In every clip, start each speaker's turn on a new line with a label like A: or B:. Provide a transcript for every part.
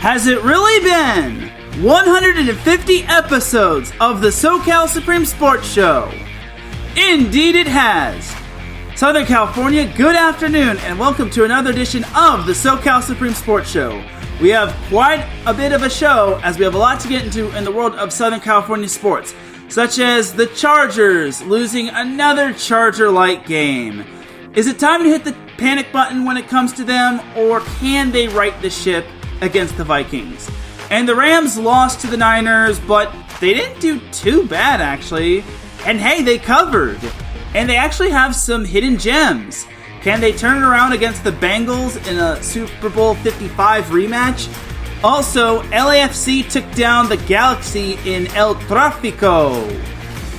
A: Has it really been 150 episodes of the SoCal Supreme Sports Show? Indeed it has. Southern California, good afternoon, and welcome to another edition of the SoCal Supreme Sports Show. We have quite a bit of a show, as we have a lot to get into in the world of Southern California sports, such as the Chargers losing another Charger-like game. Is it time to hit the panic button when it comes to them, or can they right the ship against the Vikings? And the Rams lost to the Niners, but they didn't do too bad, actually. And hey, they covered. And they actually have some hidden gems. Can they turn it around against the Bengals in a Super Bowl 55 rematch? Also, LAFC took down the Galaxy in El Trafico.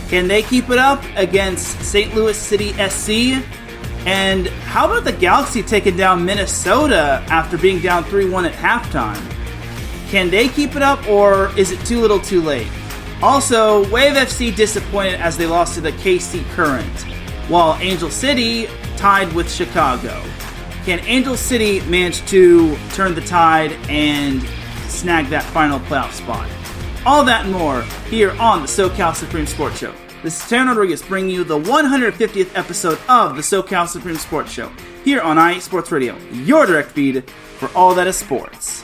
A: Can they keep it up against St. Louis City SC? And how about the Galaxy taking down Minnesota after being down 3-1 at halftime? Can they keep it up, or is it too little too late? Also, Wave FC disappointed as they lost to the KC Current, while Angel City tied with Chicago. Can Angel City manage to turn the tide and snag that final playoff spot? All that and more here on the SoCal Supreme Sports Show. This is Teran Rodriguez bringing you the 150th episode of the SoCal Supreme Sports Show here on IE Sports Radio, your direct feed for all that is sports.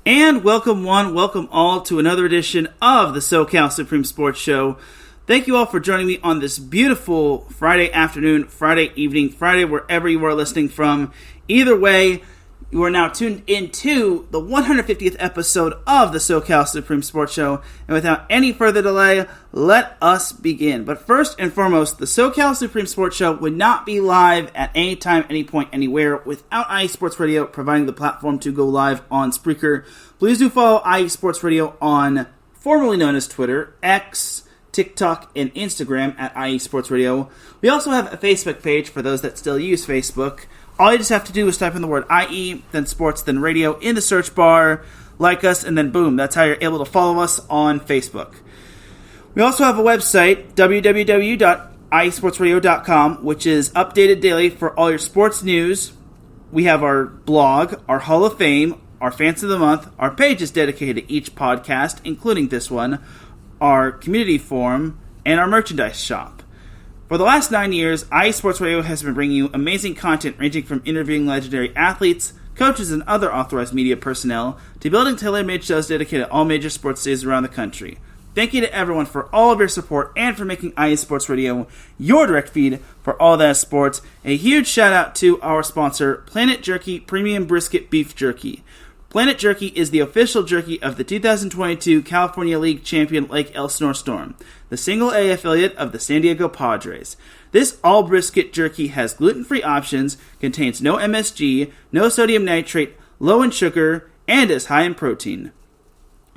A: And welcome one, welcome all to another edition of the SoCal Supreme Sports Show. Thank you all for joining me on this beautiful Friday afternoon, Friday evening, Friday wherever you are listening from. Either way, you are now tuned into the 150th episode of the SoCal Supreme Sports Show. And without any further delay, let us begin. But first and foremost, the SoCal Supreme Sports Show would not be live at any time, any point, anywhere without IE Sports Radio providing the platform to go live on Spreaker. Please do follow IE Sports Radio on formerly known as Twitter, X, TikTok, and Instagram at IE Sports Radio. We also have a Facebook page for those that still use Facebook. All you just have to do is type in the word IE, then sports, then radio in the search bar, like us, and then boom, that's how you're able to follow us on Facebook. We also have a website, www.iesportsradio.com, which is updated daily for all your sports news. We have our blog, our Hall of Fame, our Fans of the Month, our pages dedicated to each podcast, including this one, our community forum, and our merchandise shop. For the last 9 years, IE Sports Radio has been bringing you amazing content ranging from interviewing legendary athletes, coaches, and other authorized media personnel to building tailor-made shows dedicated to all major sports days around the country. Thank you to everyone for all of your support and for making IE Sports Radio your direct feed for all that sports. A huge shout out to our sponsor, Planet Jerky Premium Brisket Beef Jerky. Planet Jerky is the official jerky of the 2022 California League champion Lake Elsinore Storm, the single-A affiliate of the San Diego Padres. This all-brisket jerky has gluten-free options, contains no MSG, no sodium nitrate, low in sugar, and is high in protein.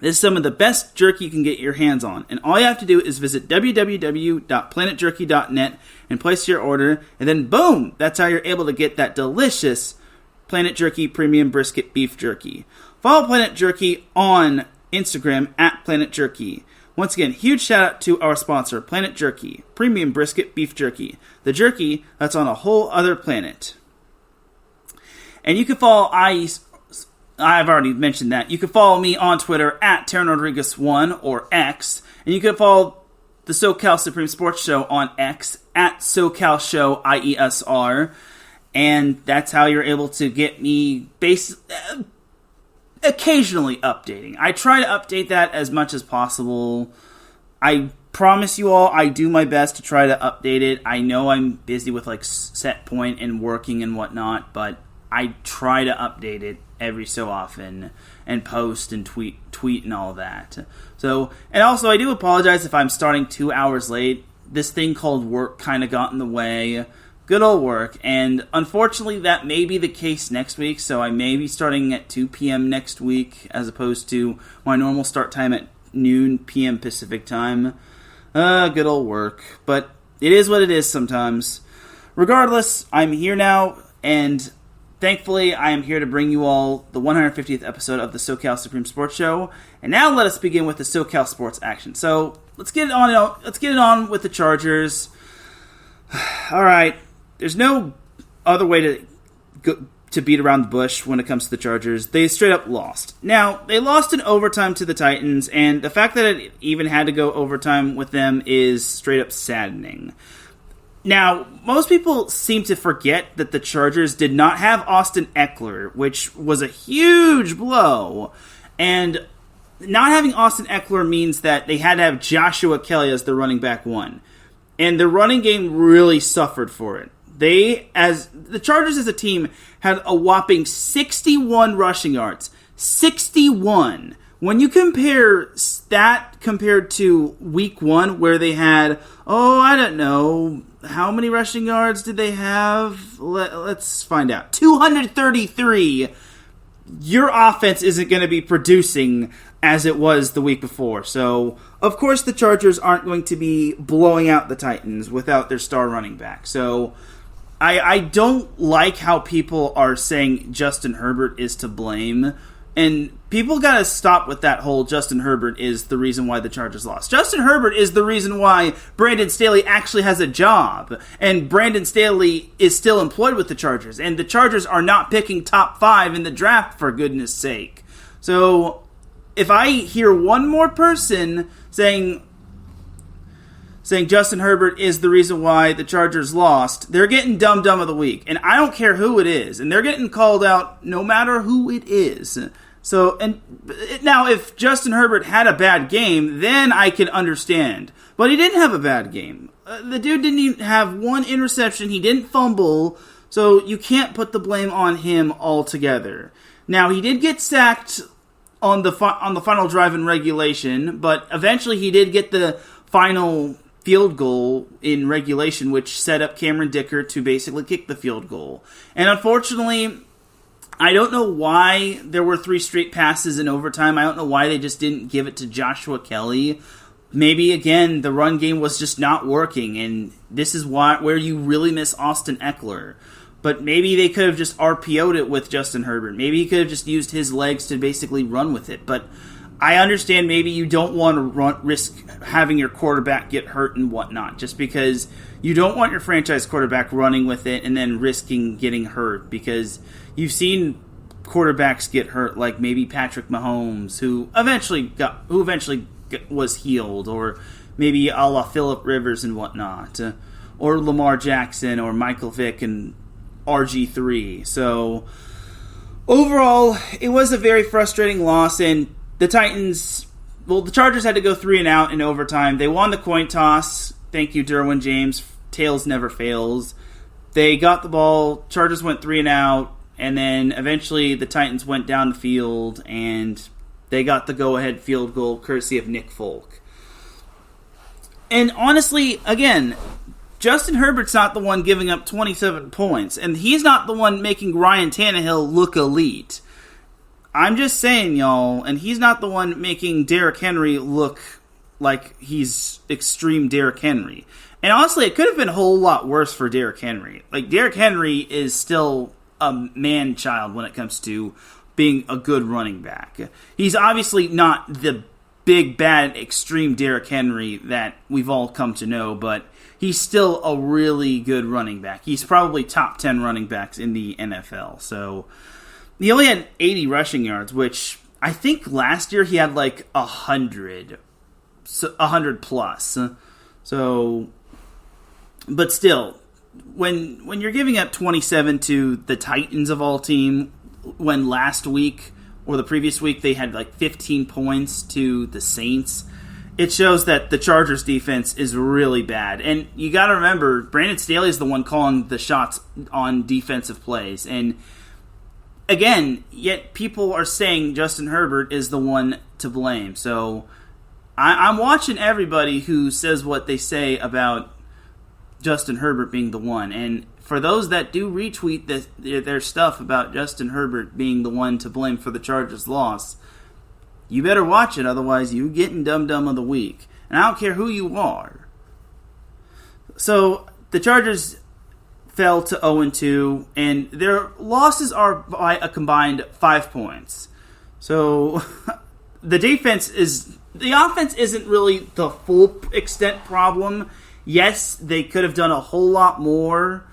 A: This is some of the best jerky you can get your hands on, and all you have to do is visit www.planetjerky.net and place your order, and then boom, that's how you're able to get that delicious Planet Jerky Premium Brisket Beef Jerky. Follow Planet Jerky on Instagram at Planet Jerky. Once again, huge shout out to our sponsor, Planet Jerky Premium Brisket Beef Jerky, the jerky that's on a whole other planet. And you can follow I've already mentioned that. You can follow me on Twitter at Teran Rodriguez 1 or X, and you can follow the SoCal Supreme Sports Show on X at SoCal Show IESR. And that's how you're able to get me occasionally updating. I try to update that as much as possible. I promise you all, I do my best to try to update it. I know I'm busy with like set point and working and whatnot, but I try to update it every so often and post and tweet and all that. So, and also I do apologize if I'm starting 2 hours late. This thing called work kind of got in the way. Good old work, and unfortunately that may be the case next week, so I may be starting at 2 p.m. next week as opposed to my normal start time at noon p.m. Pacific time. Good old work, but it is what it is sometimes. Regardless, I'm here now, and thankfully I am here to bring you all the 150th episode of the SoCal Supreme Sports Show, and now let us begin with the SoCal Sports action. So, let's get it on with the Chargers. Alright. There's no other way to beat around the bush when it comes to the Chargers. They straight up lost. Now, they lost in overtime to the Titans, and the fact that it even had to go overtime with them is straight up saddening. Now, most people seem to forget that the Chargers did not have Austin Eckler, which was a huge blow. And not having Austin Eckler means that they had to have Joshua Kelly as the running back one. And the running game really suffered for it. The Chargers as a team had a whopping 61 rushing yards. 61. When you compare that compared to week 1 where they had, I don't know, how many rushing yards did they have? Let's find out. 233. Your offense isn't going to be producing as it was the week before. So, of course, the Chargers aren't going to be blowing out the Titans without their star running back. So, I don't like how people are saying Justin Herbert is to blame. And people got to stop with that whole Justin Herbert is the reason why the Chargers lost. Justin Herbert is the reason why Brandon Staley actually has a job. And Brandon Staley is still employed with the Chargers. And the Chargers are not picking top 5 in the draft, for goodness sake. So, if I hear one more person saying Justin Herbert is the reason why the Chargers lost, they're getting dumb of the week. And I don't care who it is. And they're getting called out no matter who it is. So, and now if Justin Herbert had a bad game, then I can understand. But he didn't have a bad game. The dude didn't even have one interception. He didn't fumble. So you can't put the blame on him altogether. Now, he did get sacked on the final drive in regulation, but eventually he did get the final field goal in regulation, which set up Cameron Dicker to basically kick the field goal. And unfortunately, I don't know why there were 3 straight passes in overtime. I don't know why they just didn't give it to Joshua Kelly. Maybe, again, the run game was just not working, and this is where you really miss Austin Eckler. But maybe they could have just RPO'd it with Justin Herbert. Maybe he could have just used his legs to basically run with it. But I understand maybe you don't want to risk having your quarterback get hurt and whatnot, just because you don't want your franchise quarterback running with it and then risking getting hurt, because you've seen quarterbacks get hurt, like maybe Patrick Mahomes, who eventually was healed, or maybe a la Phillip Rivers and whatnot, or Lamar Jackson, or Michael Vick and RG3. So overall, it was a very frustrating loss, and the Chargers had to go 3 and out in overtime. They won the coin toss. Thank you, Derwin James. Tails never fails. They got the ball. Chargers went 3 and out, and then eventually the Titans went down the field, and they got the go-ahead field goal courtesy of Nick Folk. And honestly, again, Justin Herbert's not the one giving up 27 points, and he's not the one making Ryan Tannehill look elite. I'm just saying, y'all, and he's not the one making Derrick Henry look like he's extreme Derrick Henry. And honestly, it could have been a whole lot worse for Derrick Henry. Like, Derrick Henry is still a man-child when it comes to being a good running back. He's obviously not the big, bad, extreme Derrick Henry that we've all come to know, but he's still a really good running back. He's probably top 10 running backs in the NFL, so he only had 80 rushing yards, which I think last year he had like 100 plus. So, but still, when you're giving up 27 to the Titans of all team, when last week or the previous week they had like 15 points to the Saints, it shows that the Chargers defense is really bad. And you got to remember, Brandon Staley is the one calling the shots on defensive plays. And again, yet people are saying Justin Herbert is the one to blame. So I'm watching everybody who says what they say about Justin Herbert being the one. And for those that do retweet their stuff about Justin Herbert being the one to blame for the Chargers' loss, you better watch it, otherwise you getting dum-dum of the week. And I don't care who you are. So the Chargers fell to 0-2, and their losses are by a combined 5 points. So the offense isn't really the full extent problem. Yes, they could have done a whole lot more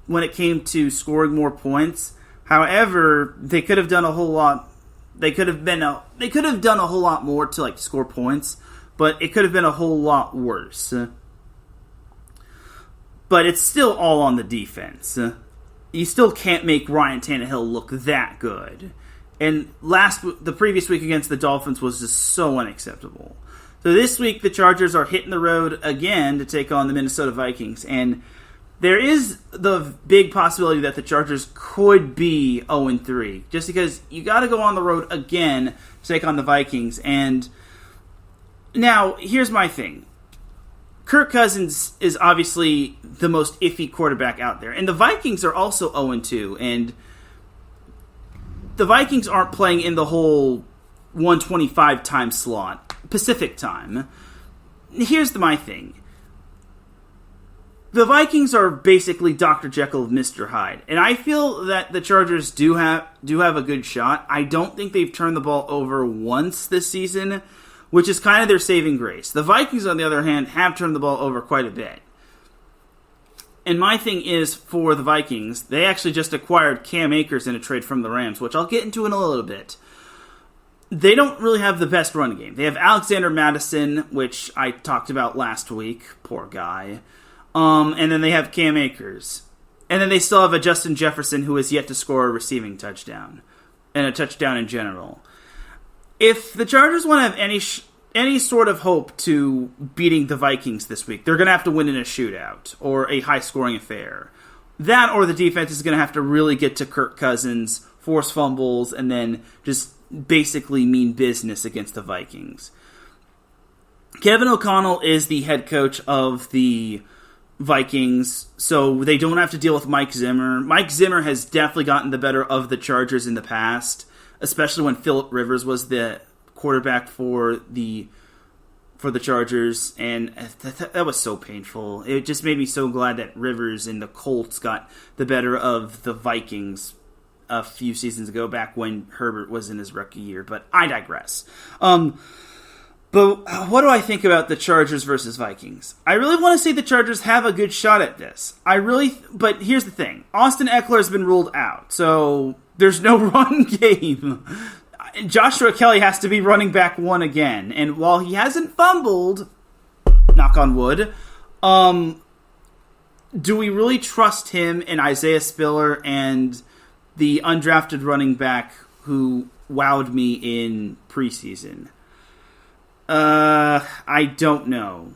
A: when it came to scoring more points. However, they could have done a whole lot. They could have done a whole lot more to like score points, but it could have been a whole lot worse. But it's still all on the defense. You still can't make Ryan Tannehill look that good. And the previous week against the Dolphins was just so unacceptable. So this week the Chargers are hitting the road again to take on the Minnesota Vikings, and there is the big possibility that the Chargers could be 0-3, just because you got to go on the road again to take on the Vikings. And now, here's my thing. Kirk Cousins is obviously the most iffy quarterback out there, and the Vikings are also 0-2, and the Vikings aren't playing in the whole 125 time slot, Pacific time. Here's my thing. The Vikings are basically Dr. Jekyll of Mr. Hyde, and I feel that the Chargers do have a good shot. I don't think they've turned the ball over once this season, which is kind of their saving grace. The Vikings, on the other hand, have turned the ball over quite a bit. And my thing is, for the Vikings, they actually just acquired Cam Akers in a trade from the Rams, which I'll get into in a little bit. They don't really have the best run game. They have Alexander Mattison, which I talked about last week. Poor guy. And then they have Cam Akers. And then they still have a Justin Jefferson who has yet to score a receiving touchdown. And a touchdown in general. If the Chargers want to have any sort of hope to beating the Vikings this week, they're going to have to win in a shootout or a high-scoring affair. That or the defense is going to have to really get to Kirk Cousins, force fumbles, and then just basically mean business against the Vikings. Kevin O'Connell is the head coach of the Vikings, so they don't have to deal with Mike Zimmer. Mike Zimmer has definitely gotten the better of the Chargers in the past, especially when Phillip Rivers was the quarterback for the Chargers, and that was so painful. It just made me so glad that Rivers and the Colts got the better of the Vikings a few seasons ago, back when Herbert was in his rookie year, but I digress. But what do I think about the Chargers versus Vikings? I really want to say the Chargers have a good shot at this. But here's the thing. Austin Eckler has been ruled out, so there's no run game. Joshua Kelly has to be running back one again. And while he hasn't fumbled, knock on wood, do we really trust him and Isaiah Spiller and the undrafted running back who wowed me in preseason? I don't know.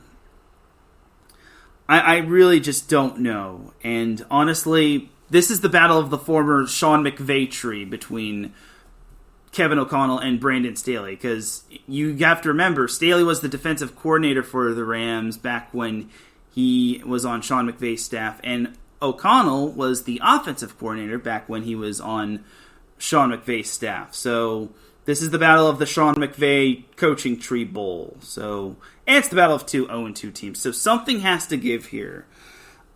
A: I really just don't know. And honestly, this is the battle of the former Sean McVay tree between Kevin O'Connell and Brandon Staley, because you have to remember, Staley was the defensive coordinator for the Rams back when he was on Sean McVay's staff, and O'Connell was the offensive coordinator back when he was on Sean McVay's staff. So this is the battle of the Sean McVay coaching tree bowl. And it's the battle of two 0-2 teams. So something has to give here.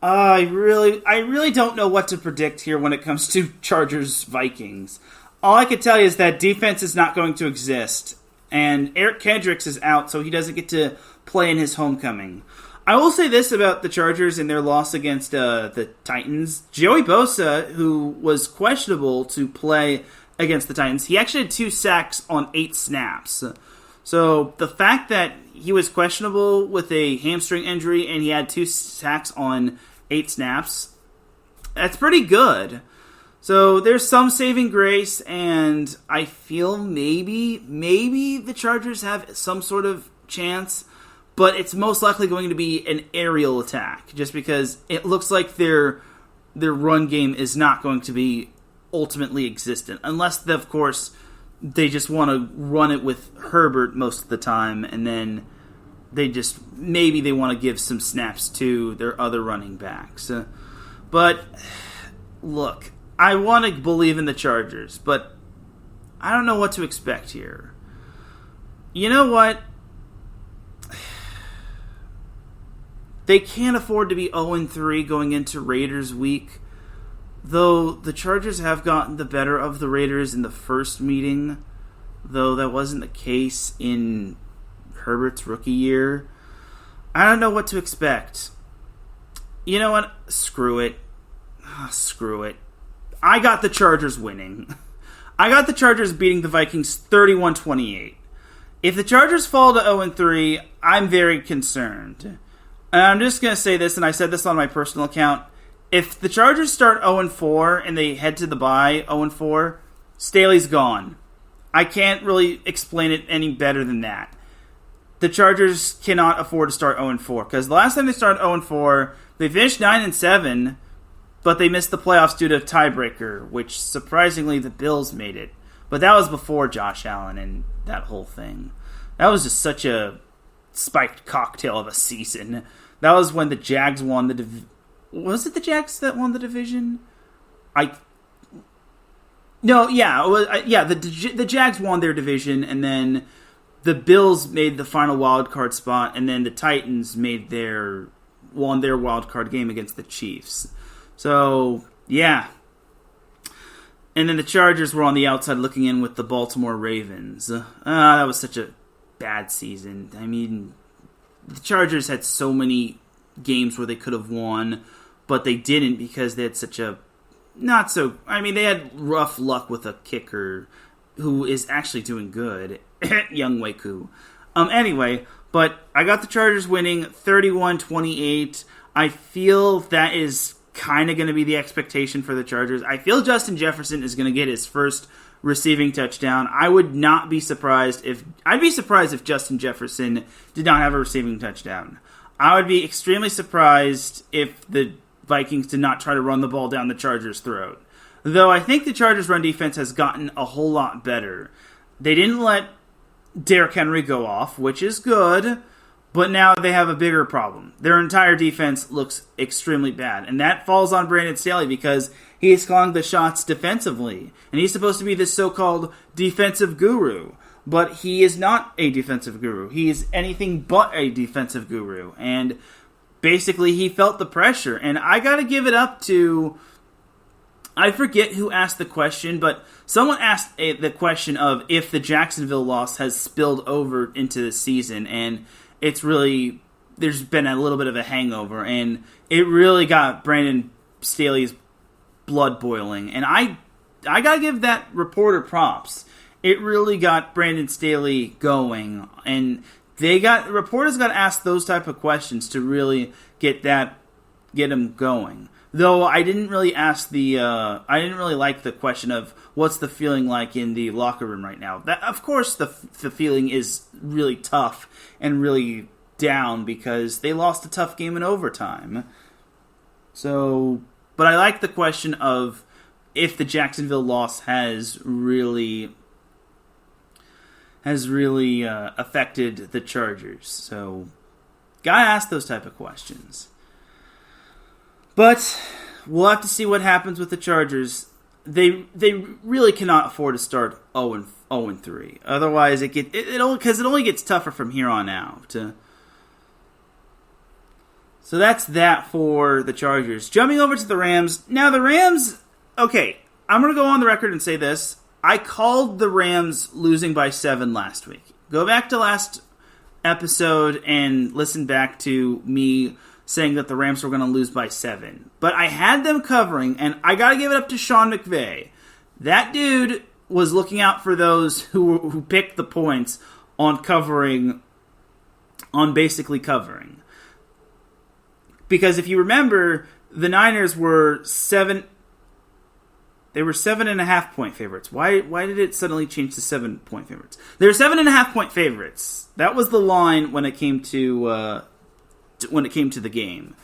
A: I really don't know what to predict here when it comes to Chargers Vikings. All I can tell you is that defense is not going to exist, and Eric Kendricks is out, so he doesn't get to play in his homecoming. I will say this about the Chargers and their loss against the Titans. Joey Bosa, who was questionable to play against the Titans, he actually had 2 sacks on 8 snaps. So the fact that he was questionable with a hamstring injury and he had 2 sacks on 8 snaps. That's pretty good. So there's some saving grace, and I feel maybe the Chargers have some sort of chance, but it's most likely going to be an aerial attack, just because it looks like their run game is not going to be ultimately existent, unless, of course, they just want to run it with Herbert most of the time, and then maybe they want to give some snaps to their other running backs. But look, I want to believe in the Chargers, but I don't know what to expect here. You know what? They can't afford to be 0-3 going into Raiders week, though the Chargers have gotten the better of the Raiders in the first meeting, though that wasn't the case in Herbert's rookie year. I don't know what to expect. You know what? Screw it. Screw it. I got the Chargers winning. I got the Chargers beating the Vikings 31-28. If the Chargers fall to 0-3, I'm very concerned. And I'm just going to say this, and I said this on my personal account. If the Chargers start 0-4 and they head to the bye 0-4, Staley's gone. I can't really explain it any better than that. The Chargers cannot afford to start 0-4, because the last time they started 0-4, they finished 9-7, but they missed the playoffs due to a tiebreaker, which surprisingly the Bills made it. But that was before Josh Allen and that whole thing. That was just such a spiked cocktail of a season. That was when the Jags won the division. Was it the Jags that won the division? The Jags won their division, and then the Bills made the final wild card spot, and then the Titans won their wild card game against the Chiefs. So, yeah. And then the Chargers were on the outside looking in with the Baltimore Ravens. That was such a bad season. I mean, the Chargers had so many games where they could have won, but they didn't because they had such a they had rough luck with a kicker who is actually doing good, Young Waku. Anyway, but I got the Chargers winning 31-28. I feel that is kind of going to be the expectation for the Chargers. I feel Justin Jefferson is going to get his first receiving touchdown. I'd be surprised if Justin Jefferson did not have a receiving touchdown. I would be extremely surprised if the Vikings did not try to run the ball down the Chargers' throat. Though I think the Chargers' run defense has gotten a whole lot better. They didn't let Derrick Henry go off, which is good, but now they have a bigger problem. Their entire defense looks extremely bad, and that falls on Brandon Staley because he is calling the shots defensively, and he's supposed to be this so-called defensive guru, but he is not a defensive guru. He is anything but a defensive guru, and basically he felt the pressure, and I gotta give it up to, I forget who asked the question, but someone asked the question of if the Jacksonville loss has spilled over into the season, and it's really, there's been a little bit of a hangover, and it really got Brandon Staley's blood boiling. And I gotta give that reporter props. It really got Brandon Staley going, and reporters got asked those type of questions to really get him going. Though I didn't really like the question of what's the feeling like in the locker room right now. That, of course, the feeling is really tough and really down because they lost a tough game in overtime. So, but I like the question of if the Jacksonville loss has really affected the Chargers. So, gotta ask those type of questions. But we'll have to see what happens with the Chargers. They really cannot afford to start 0-3. Otherwise, it only gets tougher from here on out. So that's that for the Chargers. Jumping over to the Rams. Now the Rams, okay, I'm going to go on the record and say this. I called the Rams losing by 7 last week. Go back to last episode and listen back to me saying that the Rams were going to lose by 7. But I had them covering, and I got to give it up to Sean McVay. That dude was looking out for those who picked the points on basically covering. Because if you remember, the Niners were 7.5 point favorites. Why did it suddenly change to 7 point favorites? They were 7.5 point favorites. That was the line when it came to the game.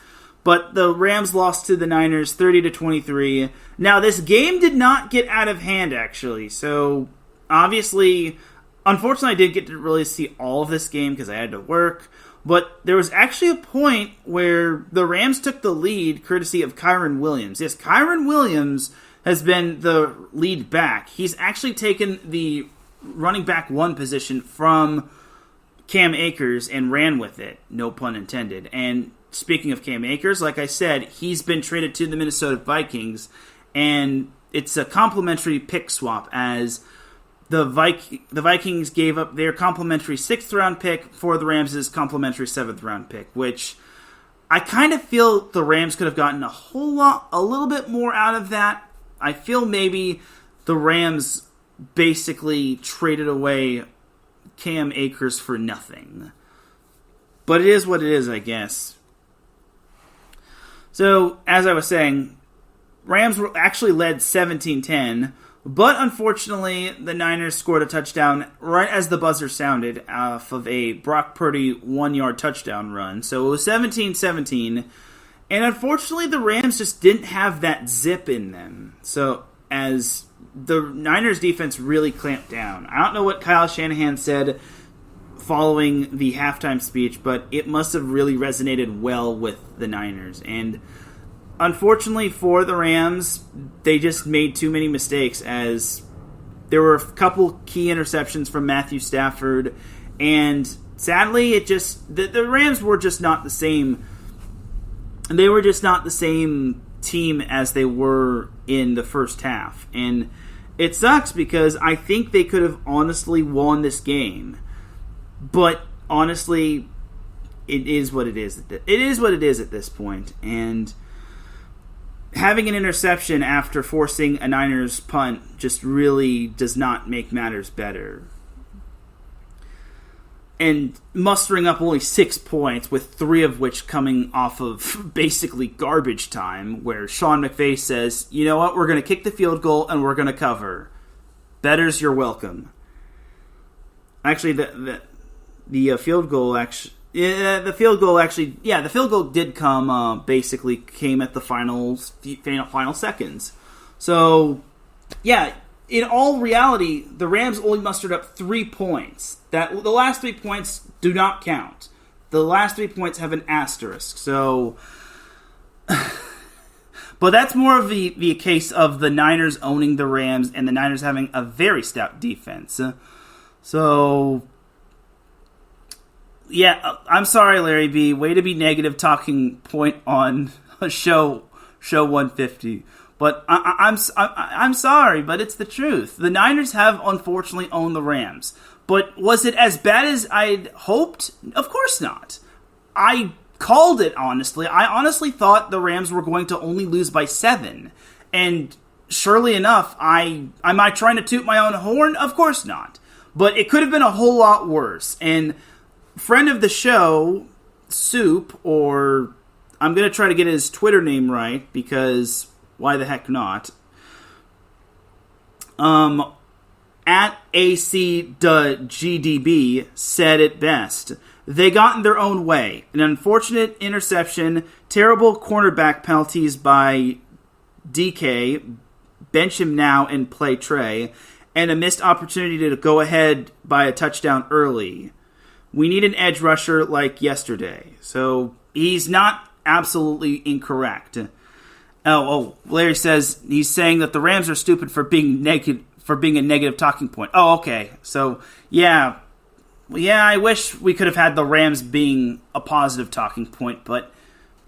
A: But the Rams lost to the Niners 30-23. Now, this game did not get out of hand, actually. So, obviously, unfortunately, I didn't get to really see all of this game because I had to work. But there was actually a point where the Rams took the lead courtesy of Kyren Williams. Yes, Kyren Williams has been the lead back. He's actually taken the running back one position from Cam Akers and ran with it. No pun intended. And speaking of Cam Akers, like I said, he's been traded to the Minnesota Vikings, and it's a complimentary pick swap as the Vikings gave up their complimentary 6th-round pick for the Rams' complimentary 7th-round pick, which I kind of feel the Rams could have gotten a little bit more out of that. I feel maybe the Rams basically traded away Cam Akers for nothing. But it is what it is, I guess. So, as I was saying, Rams were actually led 17-10, but unfortunately, the Niners scored a touchdown right as the buzzer sounded off of a Brock Purdy 1-yard touchdown run. So it was 17-17, and unfortunately, the Rams just didn't have that zip in them. So, as the Niners defense really clamped down. I don't know what Kyle Shanahan said following the halftime speech, but it must have really resonated well with the Niners. And unfortunately for the Rams, they just made too many mistakes, as there were a couple key interceptions from Matthew Stafford, and sadly, the Rams were just not the same. They were just not the same team as they were in the first half, and it sucks because I think they could have honestly won this game. But honestly, it is what it is. It is what it is at this point. And having an interception after forcing a Niners punt just really does not make matters better. And mustering up only 6 points, with 3 of which coming off of basically garbage time, where Sean McVay says, you know what, we're going to kick the field goal and we're going to cover. Betters, you're welcome. Actually, the field goal the field goal did come, basically came at the final seconds. So, yeah, in all reality, the Rams only mustered up 3 points. The last 3 points do not count. The last 3 points have an asterisk. So, but that's more of the case of the Niners owning the Rams and the Niners having a very stout defense. So, yeah, I'm sorry, Larry B. Way to be negative talking point on a show 150. But I'm sorry, but it's the truth. The Niners have unfortunately owned the Rams. But was it as bad as I'd hoped? Of course not. I called it, honestly. I honestly thought the Rams were going to only lose by 7. And surely enough, am I trying to toot my own horn? Of course not. But it could have been a whole lot worse. And friend of the show, Soup, or I'm going to try to get his Twitter name right, because why the heck not? At AC.GDB said it best. They got in their own way. An unfortunate interception, terrible cornerback penalties by DK, bench him now and play Trey, and a missed opportunity to go ahead by a touchdown early. We need an edge rusher like yesterday. So he's not absolutely incorrect. Larry says he's saying that the Rams are stupid for being a negative talking point. Oh, okay. So, yeah, I wish we could have had the Rams being a positive talking point, but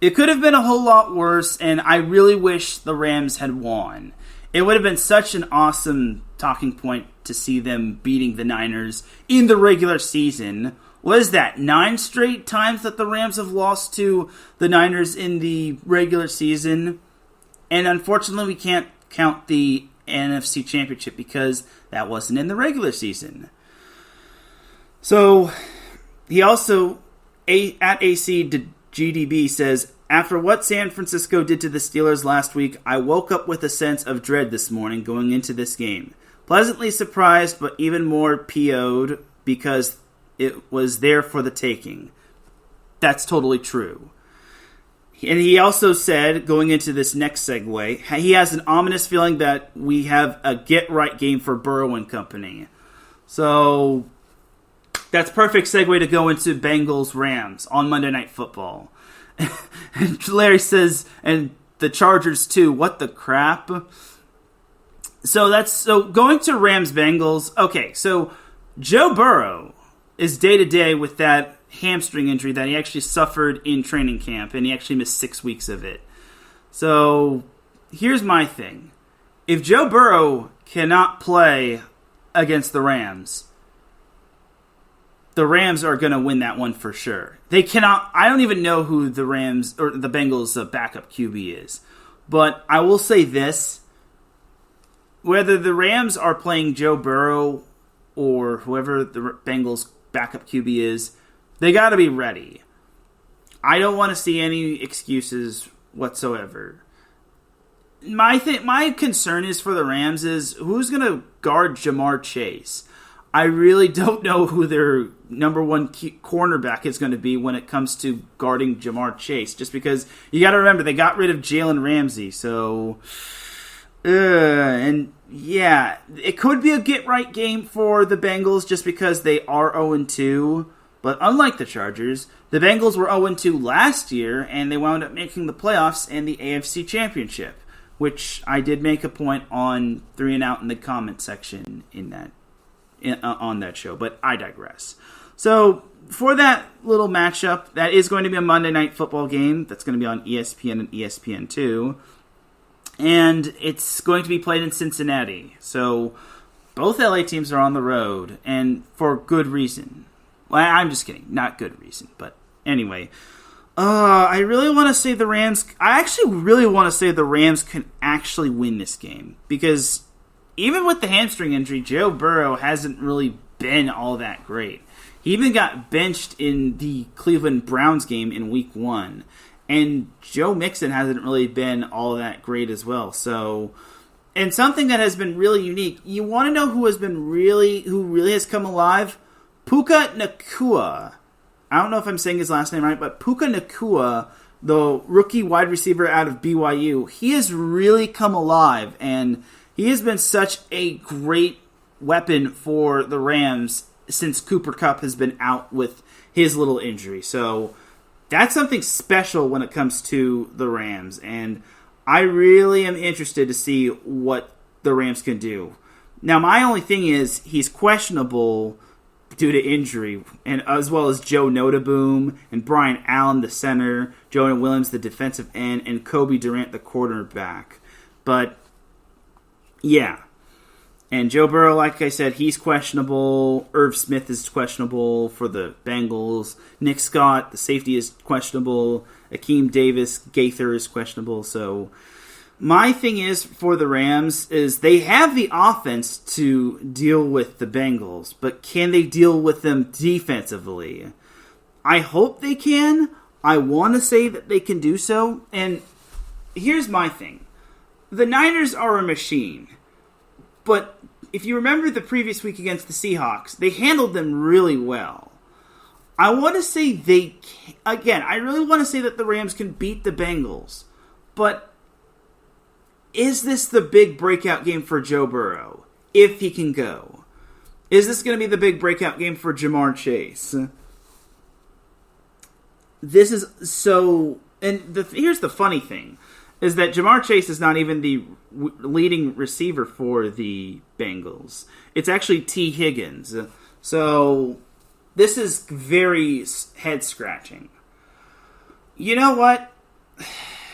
A: it could have been a whole lot worse, and I really wish the Rams had won. It would have been such an awesome talking point to see them beating the Niners in the regular season. What is that, 9 straight times that the Rams have lost to the Niners in the regular season? And unfortunately, we can't count the NFC Championship because that wasn't in the regular season. So, he also, at AC GDB says, After what San Francisco did to the Steelers last week, I woke up with a sense of dread this morning going into this game. Pleasantly surprised, but even more PO'd because it was there for the taking. That's totally true. And he also said, going into this next segue, he has an ominous feeling that we have a get-right game for Burrow and company. So that's perfect segue to go into Bengals-Rams on Monday Night Football. And Larry says, and the Chargers too, what the crap? So going to Rams-Bengals. Okay, so Joe Burrow is day-to-day with that hamstring injury that he actually suffered in training camp, and he actually missed 6 weeks of it. So here's my thing. If Joe Burrow cannot play against the Rams are going to win that one for sure. They cannot. I don't even know who the Rams or the Bengals' backup QB is. But I will say this. Whether the Rams are playing Joe Burrow or whoever the Bengals' backup QB is, they got to be ready. I don't want to see any excuses whatsoever. My concern is for the Rams is who's going to guard Jamar Chase. I really don't know who their number one cornerback is going to be when it comes to guarding Jamar Chase. Just because you got to remember they got rid of Jalen Ramsey, so and yeah, it could be a get-right game for the Bengals just because they are 0-2. But unlike the Chargers, the Bengals were 0-2 last year, and they wound up making the playoffs and the AFC Championship, which I did make a point on 3 and Out in the comment section on that show, but I digress. So for that little matchup, that is going to be a Monday Night Football game. That's going to be on ESPN and ESPN2. And it's going to be played in Cincinnati. So both LA teams are on the road, and for good reason. Well, I'm just kidding. Not good reason, but anyway. I really want to say the Rams... I actually really want to say the Rams can actually win this game. Because even with the hamstring injury, Joe Burrow hasn't really been all that great. He even got benched in the Cleveland Browns game in Week 1. And Joe Mixon hasn't really been all that great as well. So, and something that has been really unique. You want to know who really has come alive? Puka Nacua. I don't know if I'm saying his last name right, but Puka Nacua, the rookie wide receiver out of BYU, he has really come alive, and he has been such a great weapon for the Rams since Cooper Kupp has been out with his little injury. So that's something special when it comes to the Rams, and I really am interested to see what the Rams can do. Now, my only thing is he's questionable due to injury, and as well as Joe Notaboom and Brian Allen, the center, Jonah Williams, the defensive end, and Kobe Durant, the quarterback. But yeah. And Joe Burrow, like I said, he's questionable. Irv Smith is questionable for the Bengals. Nick Scott, the safety, is questionable. Akeem Davis, Gaither is questionable. So my thing is for the Rams is they have the offense to deal with the Bengals, but can they deal with them defensively? I hope they can. I want to say that they can do so. And here's my thing. The Niners are a machine. But if you remember the previous week against the Seahawks, they handled them really well. I want to say I really want to say that the Rams can beat the Bengals. But is this the big breakout game for Joe Burrow? If he can go. Is this going to be the big breakout game for Jamar Chase? This is so... And here's the funny thing. Is that Jamar Chase is not even the leading receiver for the Bengals. It's actually T. Higgins. So this is very head-scratching. You know what?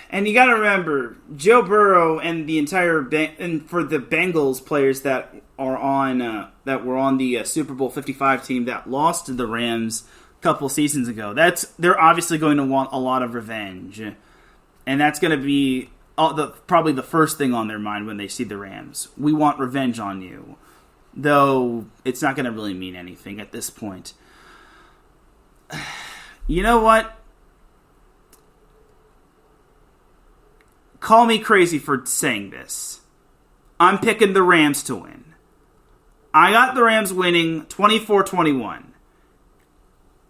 A: And you got to remember, Joe Burrow and the entire and for the Bengals players that are on that were on the Super Bowl 55 team that lost to the Rams a couple seasons ago. They're obviously going to want a lot of revenge. And that's going to be probably the first thing on their mind when they see the Rams. We want revenge on you. Though it's not going to really mean anything at this point. You know what? call me crazy for saying this. I'm picking the Rams to win. I got the Rams winning 24-21.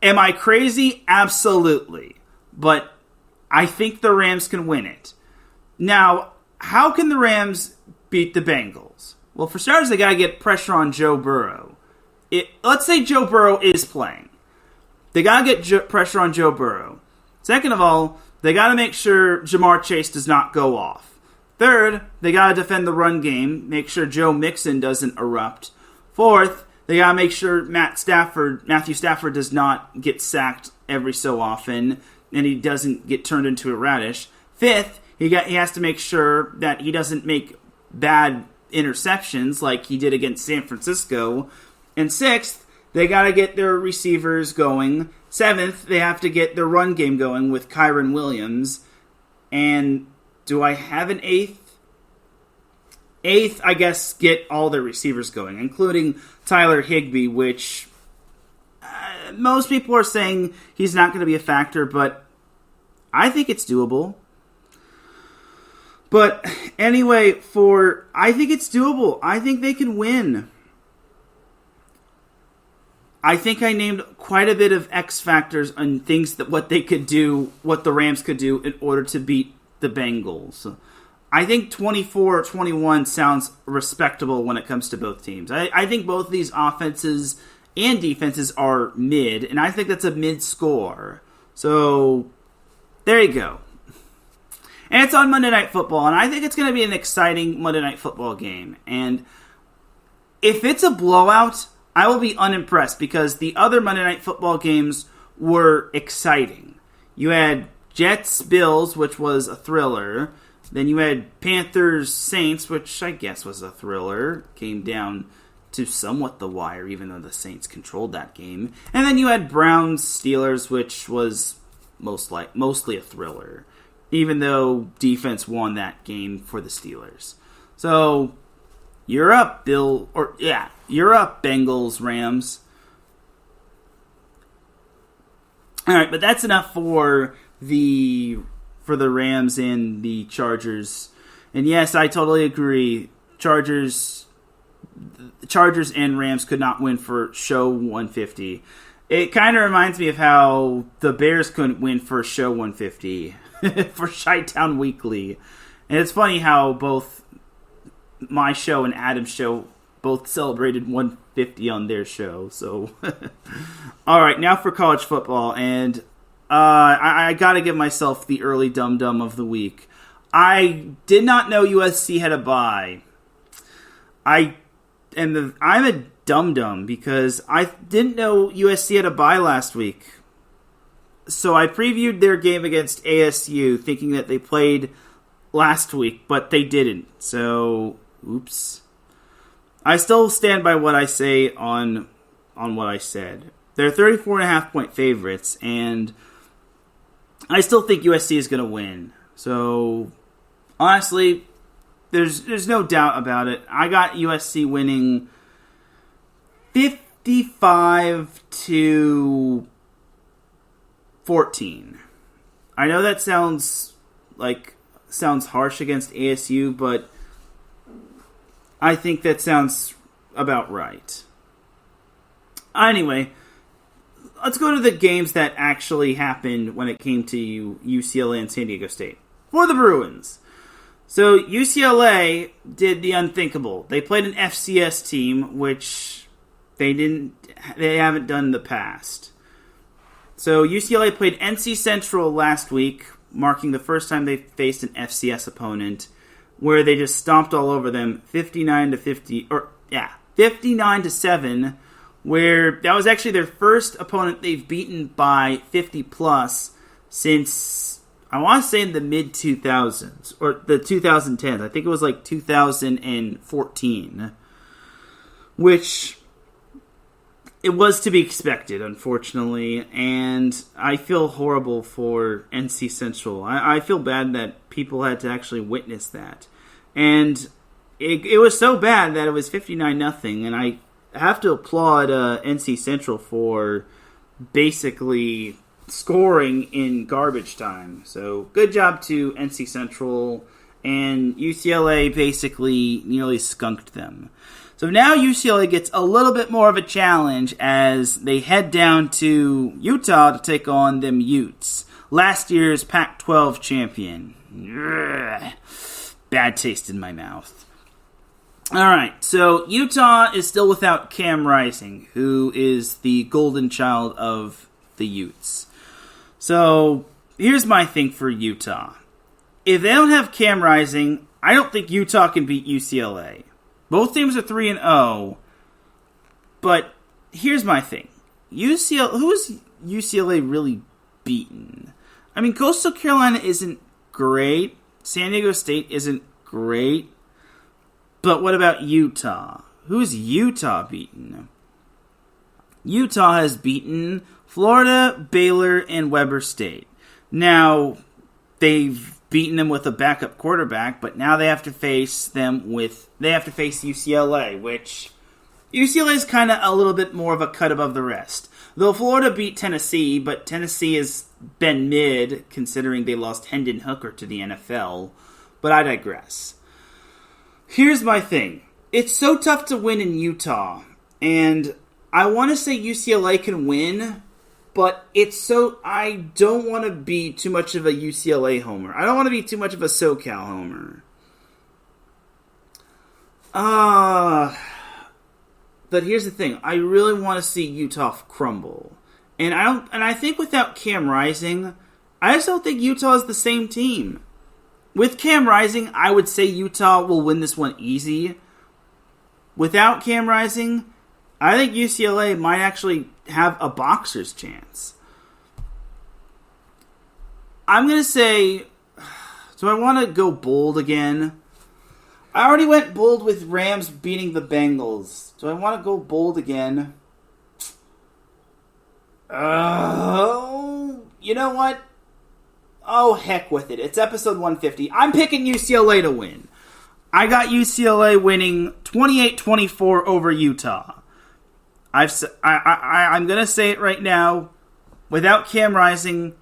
A: Am I crazy? Absolutely. But I think the Rams can win it. Now, how can the Rams beat the Bengals? Well, for starters, they got to get pressure on Joe Burrow. Let's say Joe Burrow is playing. They got to get pressure on Joe Burrow. Second of all, they got to make sure Jamar Chase does not go off. Third, they got to defend the run game, make sure Joe Mixon doesn't erupt. Fourth, they got to make sure Matthew Stafford does not get sacked every so often, and he doesn't get turned into a radish. Fifth, he has to make sure that he doesn't make bad interceptions like he did against San Francisco. And sixth, they got to get their receivers going. Seventh, they have to get their run game going with Kyron Williams. And do I have an eighth? Eighth, I guess, get all their receivers going, including Tyler Higbee, which most people are saying he's not going to be a factor, but I think it's doable. But anyway, I think it's doable. I think they can win. I think I named quite a bit of X factors on things what the Rams could do in order to beat the Bengals. I think 24-21 sounds respectable when it comes to both teams. I think both these offenses and defenses are mid, and I think that's a mid score. So, there you go. And it's on Monday Night Football, and I think it's going to be an exciting Monday Night Football game. And if it's a blowout, I will be unimpressed because the other Monday Night Football games were exciting. You had Jets-Bills, which was a thriller. Then you had Panthers-Saints, which I guess was a thriller. Came down to somewhat the wire, even though the Saints controlled that game. And then you had Browns-Steelers, which was mostly a thriller, even though defense won that game for the Steelers. So, you're up, you're up, Bengals, Rams. All right, but that's enough for the Rams and the Chargers. And yes, I totally agree. Chargers and Rams could not win for Show 150. It kind of reminds me of how the Bears couldn't win for Show 150 for Chi-Town Weekly. And it's funny how both my show and Adam's show both celebrated 150 on their show. So, all right, now for college football. And I got to give myself the early dum-dum of the week. I did not know USC had a bye. I'm a dum-dum because I didn't know USC had a bye last week. So I previewed their game against ASU thinking that they played last week, but they didn't. So, oops. I still stand by what I say on what I said. They're 34.5-point favorites, and I still think USC is going to win. So, honestly, there's no doubt about it. I got USC winning 55-14. I know that sounds harsh against ASU, but I think that sounds about right. Anyway, let's go to the games that actually happened when it came to UCLA and San Diego State. For the Bruins. So UCLA did the unthinkable. They played an FCS team, which they haven't done in the past. So UCLA played NC Central last week, marking the first time they faced an FCS opponent, where they just stomped all over them 59-7, where that was actually their first opponent they've beaten by 50 plus since, I want to say, in the mid-2000s, or the 2010s. I think it was like 2014, which it was to be expected, unfortunately, and I feel horrible for NC Central. I feel bad that people had to actually witness that. And it was so bad that it was 59-0, and I have to applaud NC Central for basically scoring in garbage time. So good job to NC Central. and UCLA basically nearly skunked them. So now UCLA gets a little bit more of a challenge as they head down to Utah to take on them Utes, last year's Pac-12 champion. Ugh. Bad taste in my mouth. Alright, so Utah is still without Cam Rising, who is the golden child of the Utes. So, here's my thing for Utah. If they don't have Cam Rising, I don't think Utah can beat UCLA. Both teams are 3-0, but here's my thing. Who is UCLA really beaten? I mean, Coastal Carolina isn't great. San Diego State isn't great. But what about Utah? Who's Utah beaten? Utah has beaten Florida, Baylor, and Weber State. Now, they've beaten them with a backup quarterback, but now they have to face UCLA, which UCLA is kind of a little bit more of a cut above the rest. Though Florida beat Tennessee, but Tennessee has been mid, considering they lost Hendon Hooker to the NFL. But I digress. Here's my thing. It's so tough to win in Utah, and I want to say UCLA can win, but I don't want to be too much of a UCLA homer. I don't want to be too much of a SoCal homer. But here's the thing. I really want to see Utah crumble. And I think without Cam Rising, I just don't think Utah is the same team. With Cam Rising, I would say Utah will win this one easy. Without Cam Rising, I think UCLA might actually have a boxer's chance. I'm going to say, do I want to go bold again? I already went bold with Rams beating the Bengals. Do I want to go bold again? You know what? Oh, heck with it. It's episode 150. I'm picking UCLA to win. I got UCLA winning 28-24 over Utah. I'm going to say it right now. Without Cam Rising,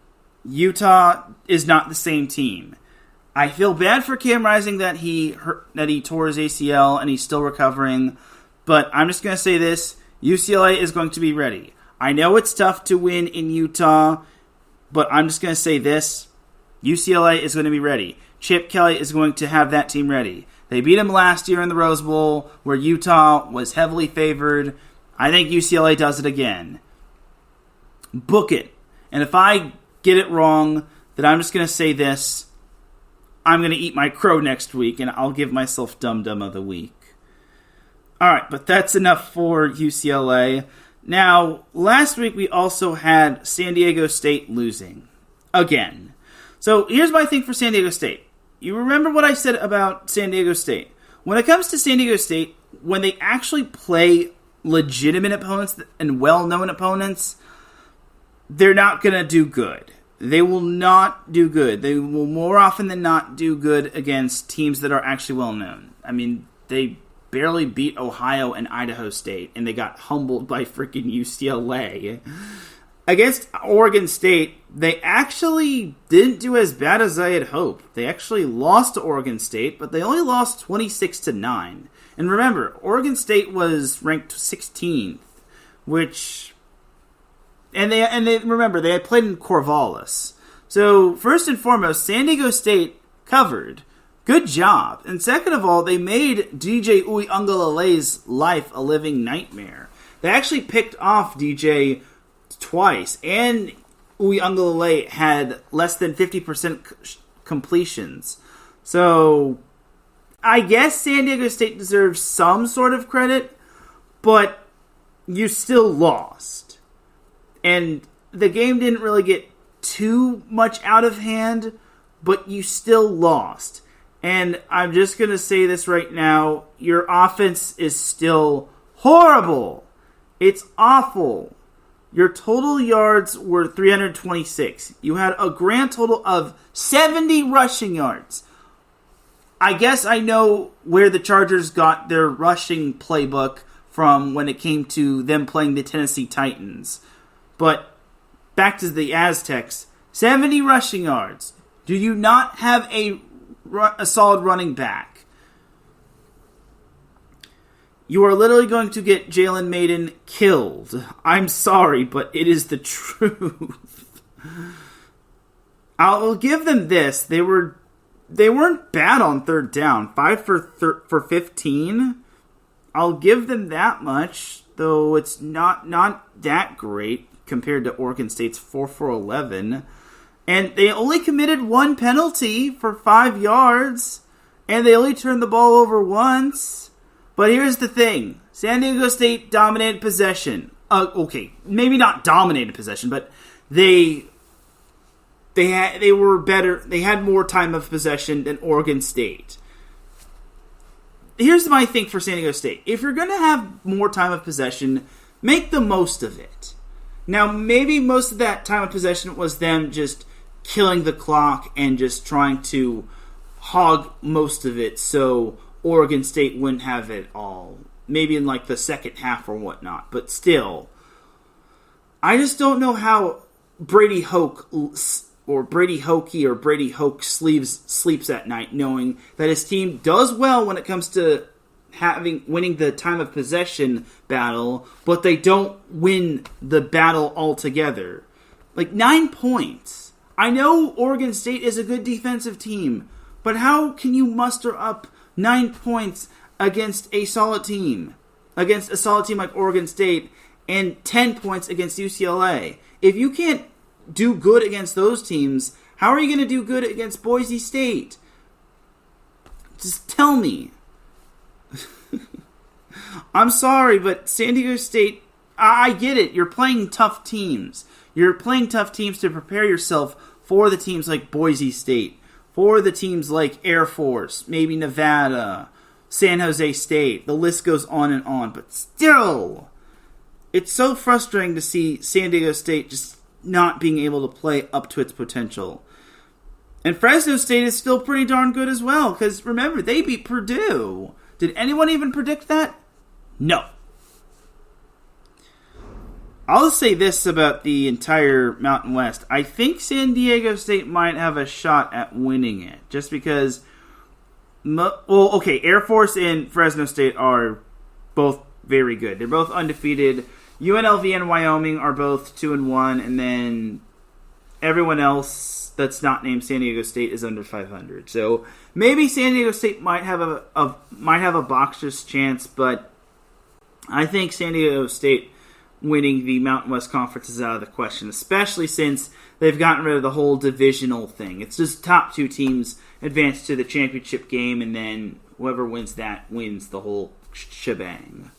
A: Utah is not the same team. I feel bad for Cam Rising that he tore his ACL and he's still recovering. But I'm just going to say this. UCLA is going to be ready. I know it's tough to win in Utah, but I'm just going to say this. UCLA is going to be ready. Chip Kelly is going to have that team ready. They beat him last year in the Rose Bowl, where Utah was heavily favored. I think UCLA does it again. Book it. And if I get it wrong, then I'm just going to say this. I'm going to eat my crow next week, and I'll give myself Dum-Dum of the Week. Alright, but that's enough for UCLA. Now, last week we also had San Diego State losing. Again. So, here's my thing for San Diego State. You remember what I said about San Diego State. When it comes to San Diego State, when they actually play legitimate opponents and well-known opponents, they're not going to do good. They will not do good. They will more often than not do good against teams that are actually well-known. I mean, they barely beat Ohio and Idaho State, and they got humbled by freaking UCLA. Against Oregon State, they actually didn't do as bad as I had hoped. They actually lost to Oregon State, but they only lost 26-9. And remember, Oregon State was ranked 16th, which, and they remember they had played in Corvallis. So first and foremost, San Diego State covered. Good job. And second of all, they made DJ Uiagalelei's life a living nightmare. They actually picked off DJ twice, and Uiagalelei had less than 50% completions. So, I guess San Diego State deserves some sort of credit, but you still lost. And the game didn't really get too much out of hand, but you still lost. And I'm just going to say this right now. Your offense is still horrible. It's awful. Your total yards were 326. You had a grand total of 70 rushing yards. I guess I know where the Chargers got their rushing playbook from when it came to them playing the Tennessee Titans. But back to the Aztecs. 70 rushing yards. Do you not have a a solid running back, you are literally going to get Jalen Maiden killed. I'm sorry, but it is the truth. I'll give them this. They weren't bad on third down. 5 for 15. I'll give them that much, though it's not that great compared to Oregon State's 4 for 11. And they only committed one penalty for 5 yards, and they only turned the ball over once. But here's the thing. San Diego State dominated possession. Okay, maybe not dominated possession, but they were better. They had more time of possession than Oregon State. Here's my thing for San Diego State. If you're going to have more time of possession, make the most of it. Now, maybe most of that time of possession was them just killing the clock and just trying to hog most of it so Oregon State wouldn't have it all. Maybe in like the second half or whatnot. But still, I just don't know how Brady Hoke sleeps at night, knowing that his team does well when it comes to winning the time of possession battle, but they don't win the battle altogether. Like 9 points. I know Oregon State is a good defensive team, but how can you muster up 9 points against a solid team like Oregon State, and 10 points against UCLA? If you can't do good against those teams, how are you going to do good against Boise State? Just tell me. I'm sorry, but San Diego State, I get it. You're playing tough teams. You're playing tough teams to prepare yourself for the teams like Boise State, for the teams like Air Force, maybe Nevada, San Jose State. The list goes on and on. But still, it's so frustrating to see San Diego State just not being able to play up to its potential. And Fresno State is still pretty darn good as well, because remember, they beat Purdue. Did anyone even predict that? No. I'll just say this about the entire Mountain West. I think San Diego State might have a shot at winning it, just because, Air Force and Fresno State are both very good. They're both undefeated. UNLV and Wyoming are both 2-1, and then everyone else that's not named San Diego State is under 500. So maybe San Diego State might have a boxer's chance, but I think San Diego State winning the Mountain West Conference is out of the question, especially since they've gotten rid of the whole divisional thing. It's just top 2 teams advance to the championship game, and then whoever wins that wins the whole shebang.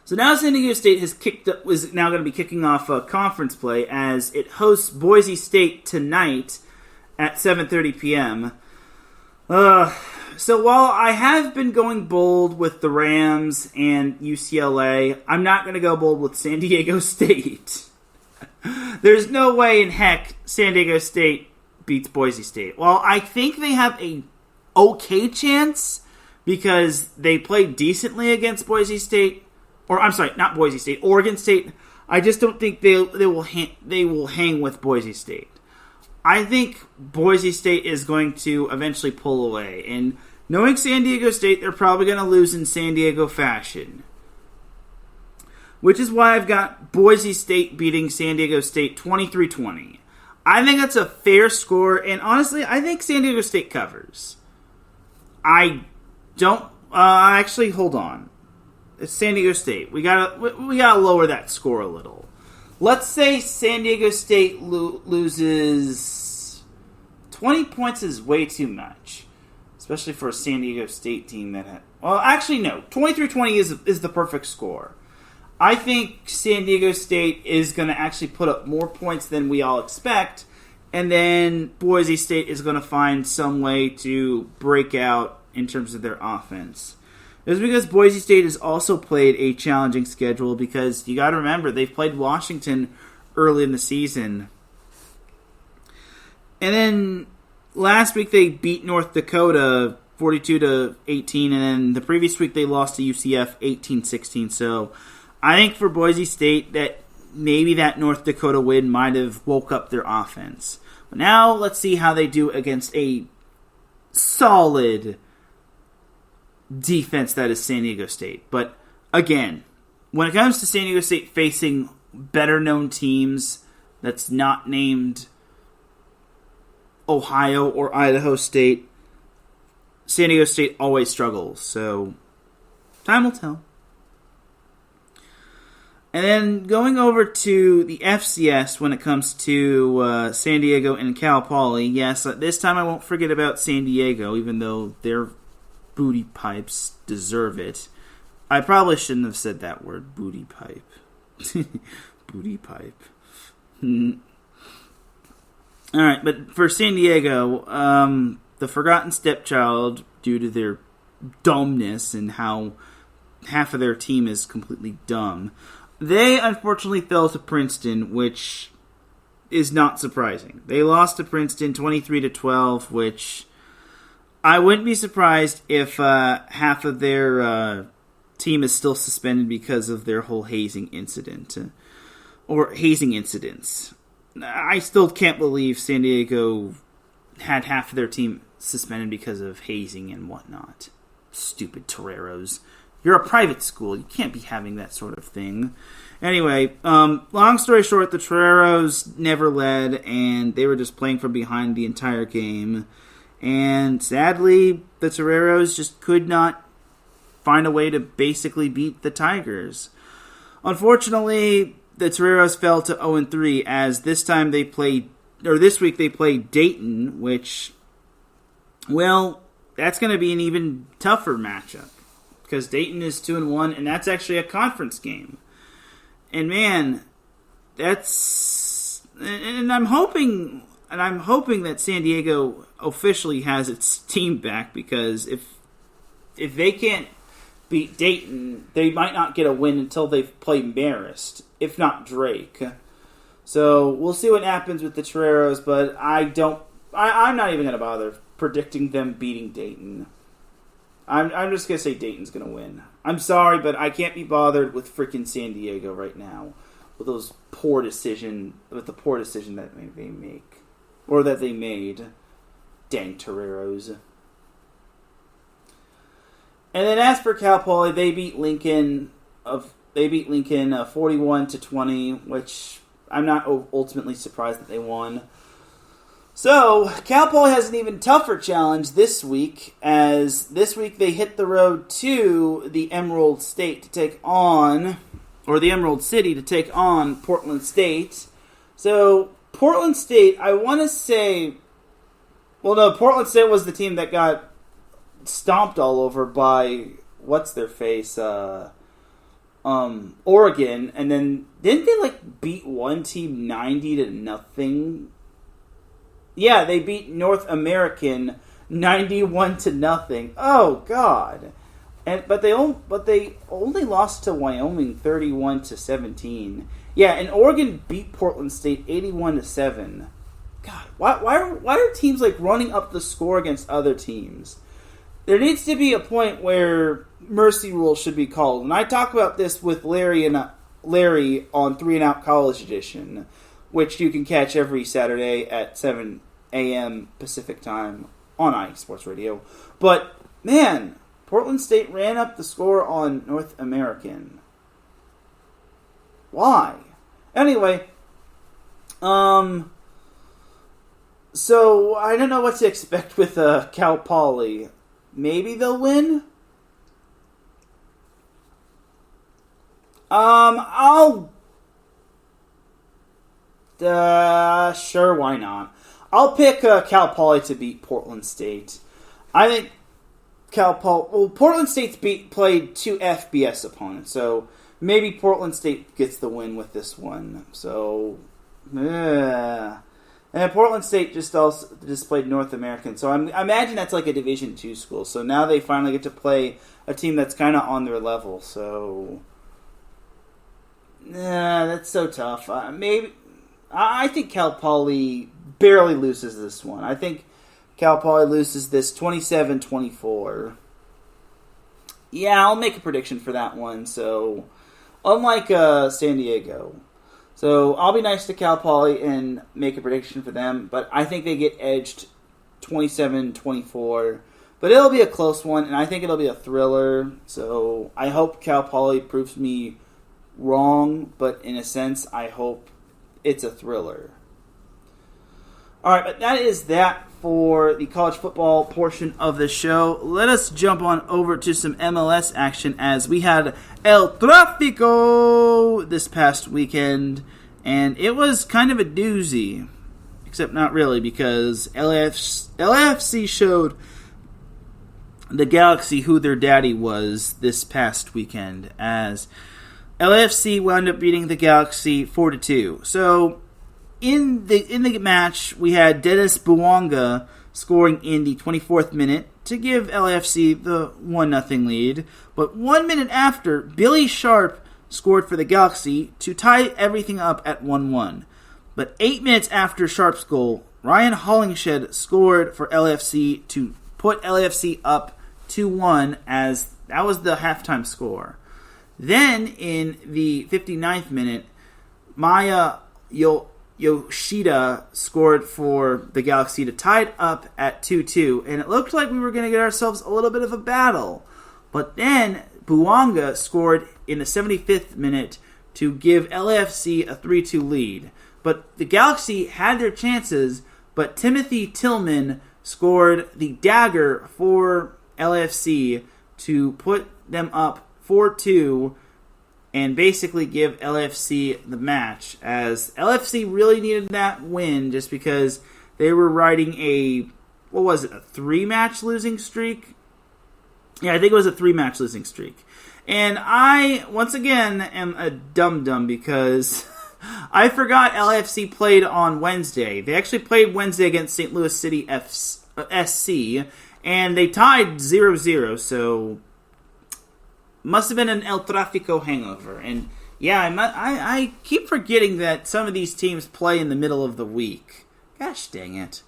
A: So now San Diego State is now going to be kicking off conference play as it hosts Boise State tonight at 7:30 p.m. So while I have been going bold with the Rams and UCLA, I'm not going to go bold with San Diego State. There's no way in heck San Diego State beats Boise State. Well, I think they have a okay chance because they played decently against Boise State. Or, I'm sorry, not Boise State, Oregon State. I just don't think they will hang with Boise State. I think Boise State is going to eventually pull away. And knowing San Diego State, they're probably going to lose in San Diego fashion. Which is why I've got Boise State beating San Diego State 23-20. I think that's a fair score, and honestly, I think San Diego State covers. I don't... actually, hold on. It's San Diego State. We gotta lower that score a little. Let's say San Diego State loses 20 points is way too much, especially for a San Diego State team that had. Well, actually, no. 23-20 is the perfect score. I think San Diego State is going to actually put up more points than we all expect, and then Boise State is going to find some way to break out in terms of their offense. It's because Boise State has also played a challenging schedule because you got to remember they've played Washington early in the season. And then last week they beat North Dakota 42-18, and then the previous week they lost to UCF 18-16. So I think for Boise State that maybe that North Dakota win might have woke up their offense. But now let's see how they do against a solid defense that is San Diego State. But again, when it comes to San Diego State facing better-known teams that's not named Ohio or Idaho State, San Diego State always struggles. So, time will tell. And then going over to the FCS when it comes to San Diego and Cal Poly, yes, this time I won't forget about San Diego, even though their booty pipes deserve it. I probably shouldn't have said that word, booty pipe. Booty pipe. Alright, but for San Diego, the forgotten stepchild, due to their dumbness and how half of their team is completely dumb, they unfortunately fell to Princeton, which is not surprising. They lost to Princeton 23-12, which I wouldn't be surprised if half of their team is still suspended because of their whole hazing incident. Or hazing incidents. I still can't believe San Diego had half of their team suspended because of hazing and whatnot. Stupid Toreros. You're a private school. You can't be having that sort of thing. Anyway, long story short, the Toreros never led, and they were just playing from behind the entire game. And sadly, the Toreros just could not find a way to basically beat the Tigers. Unfortunately, the Toreros fell to 0-3, as this week they played Dayton, which, well, that's going to be an even tougher matchup. Because Dayton is 2-1, and that's actually a conference game. And man, I'm hoping that San Diego officially has its team back, because if they can't beat Dayton, they might not get a win until they play Marist, if not Drake. So we'll see what happens with the Toreros, but I'm not even going to bother predicting them beating Dayton. I'm just going to say Dayton's going to win. I'm sorry, but I can't be bothered with freaking San Diego right now with the poor decision that they make. Or that they made. Dang Toreros. And then as for Cal Poly, they beat Lincoln 41-20, which I'm not ultimately surprised that they won. So, Cal Poly has an even tougher challenge this week, as this week they hit the road to the Emerald City to take on Portland State. So, Portland State, I want to say, well, no, Portland State was the team that got stomped all over by, what's-their-face, Oregon, and then, didn't they, beat one team 90-0? Yeah, they beat North American 91-0. Oh God! But they only lost to Wyoming 31-17. Yeah, and Oregon beat Portland State 81-7. God, why are teams running up the score against other teams? There needs to be a point where mercy rules should be called, and I talk about this with Larry on 3-and-Out College Edition, which you can catch every Saturday at 7 a.m. Pacific Time on iSports Radio. But, man, Portland State ran up the score on North American. Why? Anyway, so I don't know what to expect with Cal Poly. Maybe they'll win? Sure, why not? I'll pick Cal Poly to beat Portland State. I think Portland State's played two FBS opponents, so maybe Portland State gets the win with this one. So, and Portland State just played North American, so I imagine that's like a Division II school. So now they finally get to play a team that's kind of on their level. So, that's so tough. I think Cal Poly barely loses this one. I think Cal Poly loses this 27-24. Yeah, I'll make a prediction for that one. So, unlike San Diego. So I'll be nice to Cal Poly and make a prediction for them, but I think they get edged 27-24. But it'll be a close one, and I think it'll be a thriller. So I hope Cal Poly proves me wrong, but in a sense, I hope it's a thriller. Alright, but that is that for the college football portion of the show. Let us jump on over to some MLS action as we had El Trafico this past weekend, and it was kind of a doozy, except not really, because LAFC showed the Galaxy who their daddy was this past weekend, as LAFC wound up beating the Galaxy 4-2. So in the match, we had Dennis Bouanga scoring in the 24th minute to give LAFC the 1-0 lead. But 1 minute after, Billy Sharp scored for the Galaxy to tie everything up at 1-1. But 8 minutes after Sharp's goal, Ryan Hollingshed scored for LAFC to put LAFC up 2-1, as that was the halftime score. Then, in the 59th minute, Maya Yoshida scored for the Galaxy to tie it up at 2-2, and it looked like we were going to get ourselves a little bit of a battle. But then, Bouanga scored in the 75th minute to give LAFC a 3-2 lead. But the Galaxy had their chances, but Timothy Tillman scored the dagger for LAFC to put them up 4-2 and basically give LAFC the match, as LAFC really needed that win just because they were riding a 3-match losing streak? Yeah, I think it was a 3-match losing streak. And I, once again, am a dum-dum because I forgot LAFC played on Wednesday. They actually played Wednesday against St. Louis City SC, and they tied 0-0, so must have been an El Trafico hangover. And yeah, I keep forgetting that some of these teams play in the middle of the week. Gosh dang it.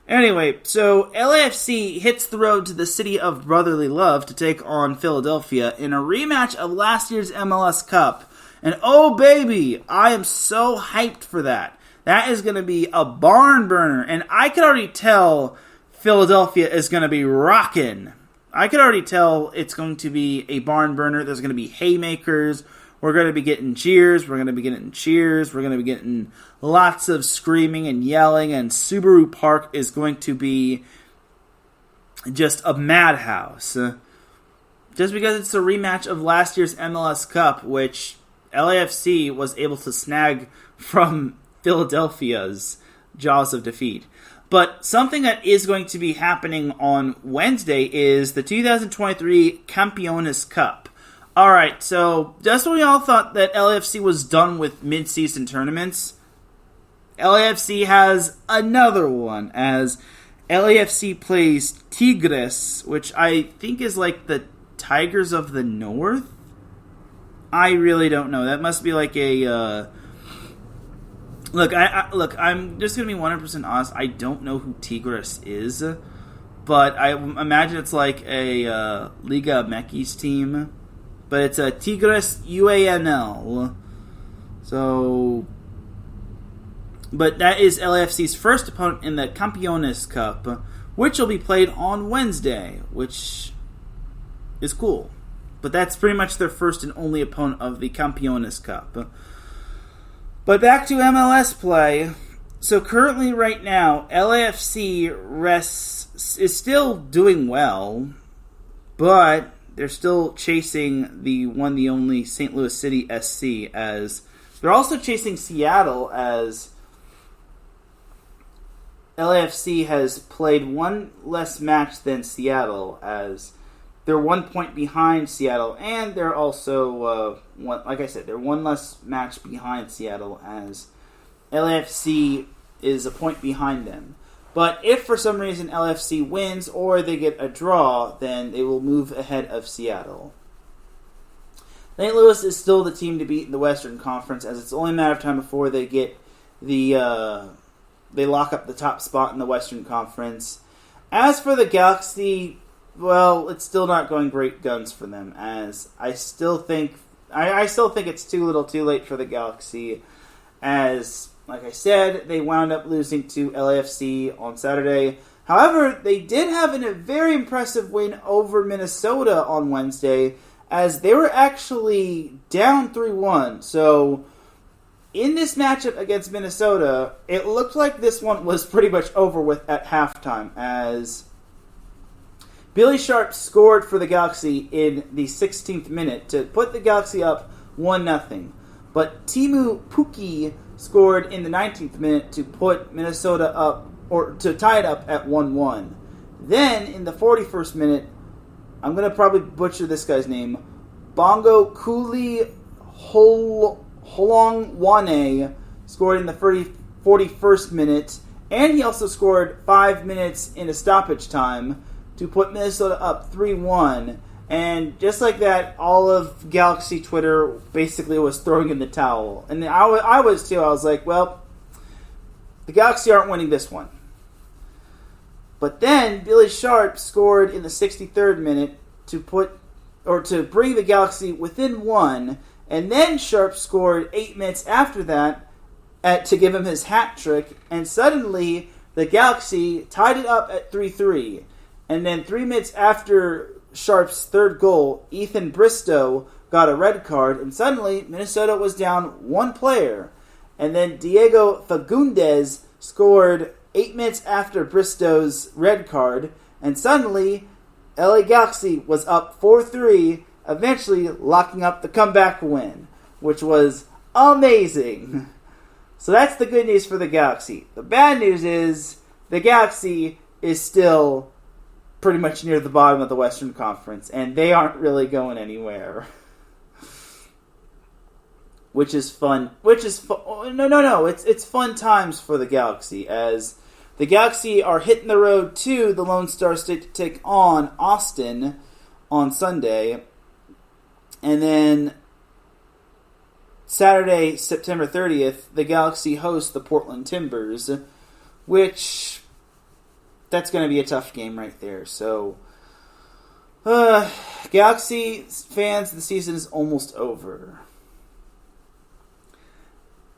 A: Anyway, so LAFC hits the road to the city of brotherly love to take on Philadelphia in a rematch of last year's MLS Cup. And oh baby, I am so hyped for that. That is going to be a barn burner, and I can already tell Philadelphia is going to be rocking. I can already tell it's going to be a barn burner. There's going to be haymakers. We're going to be getting cheers. We're going to be getting cheers. We're going to be getting lots of screaming and yelling. And Subaru Park is going to be just a madhouse. Just because it's a rematch of last year's MLS Cup, which LAFC was able to snag from Philadelphia's jaws of defeat. But something that is going to be happening on Wednesday is the 2023 Campeones Cup. Alright, so just when we all thought that LAFC was done with mid-season tournaments, LAFC has another one, as LAFC plays Tigres, which I think is like the Tigers of the North? I really don't know. That must be like a... Look, I'm just going to be 100% honest. I don't know who Tigres is, but I imagine it's like a Liga MX team. But it's a Tigres UANL. So, but that is LAFC's first opponent in the Campeones Cup, which will be played on Wednesday, which is cool. But that's pretty much their first and only opponent of the Campeones Cup. But back to MLS play. So currently right now, LAFC is still doing well, but they're still chasing the only St. Louis City SC, as they're also chasing Seattle, as LAFC has played one less match than Seattle, as they're 1 point behind Seattle, and they're also, they're one less match behind Seattle, as LAFC is a point behind them. But if for some reason LAFC wins or they get a draw, then they will move ahead of Seattle. St. Louis is still the team to beat in the Western Conference, as it's only a matter of time before they get they lock up the top spot in the Western Conference. As for the Galaxy, well, it's still not going great guns for them, as I still think it's too little too late for the Galaxy, as, like I said, they wound up losing to LAFC on Saturday. However, they did have a very impressive win over Minnesota on Wednesday, as they were actually down 3-1. So, in this matchup against Minnesota, it looked like this one was pretty much over with at halftime, as Billy Sharp scored for the Galaxy in the 16th minute to put the Galaxy up 1-0. But Teemu Pukki scored in the 19th minute to put Minnesota up, or to tie it up at 1-1. Then, in the 41st minute, I'm going to probably butcher this guy's name, Bongo Kuli Holongwane scored in the 41st minute, and he also scored 5 minutes in a stoppage time to put Minnesota up 3-1. And just like that, all of Galaxy Twitter basically was throwing in the towel. And I was too. I was like, well, the Galaxy aren't winning this one. But then Billy Sharp scored in the 63rd minute to bring the Galaxy within one. And then Sharp scored 8 minutes after that to give him his hat trick. And suddenly the Galaxy tied it up at 3-3. And then 3 minutes after Sharp's third goal, Ethan Bristow got a red card, and suddenly Minnesota was down one player. And then Diego Fagundes scored 8 minutes after Bristow's red card, and suddenly LA Galaxy was up 4-3, eventually locking up the comeback win, which was amazing. So that's the good news for the Galaxy. The bad news is the Galaxy is still pretty much near the bottom of the Western Conference, and they aren't really going anywhere. Which is fun. It's fun times for the Galaxy, as the Galaxy are hitting the road to the Lone Star State to take on Austin on Sunday. And then Saturday, September 30th, the Galaxy hosts the Portland Timbers, which that's going to be a tough game right there. So, Galaxy fans, the season is almost over.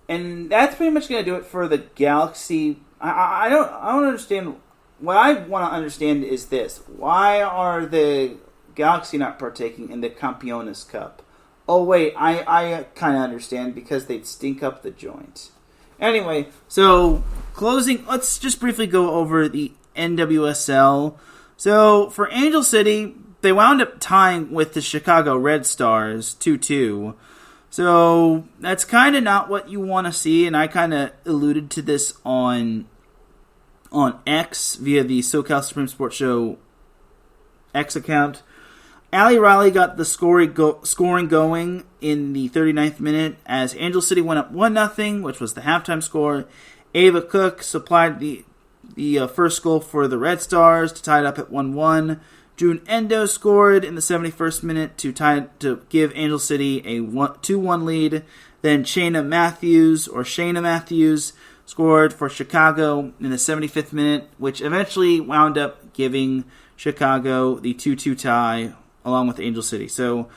A: And that's pretty much going to do it for the Galaxy. I don't understand. What I want to understand is this. Why are the Galaxy not partaking in the Campeones Cup? Oh, wait, I kind of understand, because they'd stink up the joint. Anyway, so closing, let's just briefly go over the NWSL. So for Angel City, they wound up tying with the Chicago Red Stars 2-2. So that's kind of not what you want to see, and I kind of alluded to this on X via the SoCal Supreme Sports Show X account. Ali Riley got the scoring going in the 39th minute as Angel City went up 1-0, which was the halftime score. Ava Cook supplied the first goal for the Red Stars to tie it up at 1-1. June Endo scored in the 71st minute to give Angel City a 2-1 lead. Then Shayna Matthews scored for Chicago in the 75th minute, which eventually wound up giving Chicago the 2-2 tie along with Angel City. So,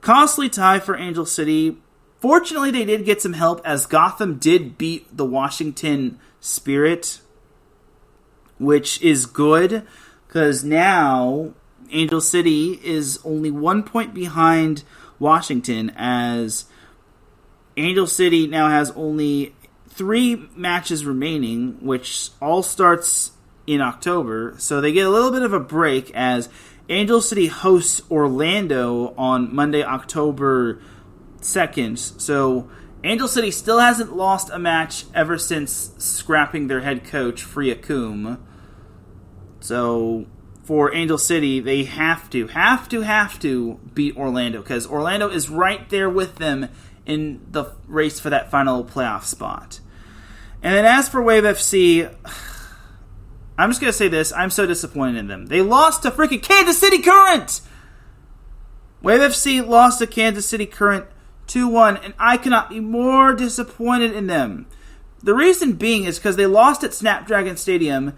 A: costly tie for Angel City. Fortunately, they did get some help as Gotham did beat the Washington Spirit, which is good because now Angel City is only 1 point behind Washington, as Angel City now has only 3 matches remaining, which all starts in October. So they get a little bit of a break as Angel City hosts Orlando on Monday, October 2nd. So Angel City still hasn't lost a match ever since scrapping their head coach, Freya Coombe. So for Angel City, they have to beat Orlando, because Orlando is right there with them in the race for that final playoff spot. And then as for Wave FC, I'm just going to say this. I'm so disappointed in them. They lost to freaking Kansas City Current! Wave FC lost to Kansas City Current 2-1, and I cannot be more disappointed in them. The reason being is because they lost at Snapdragon Stadium,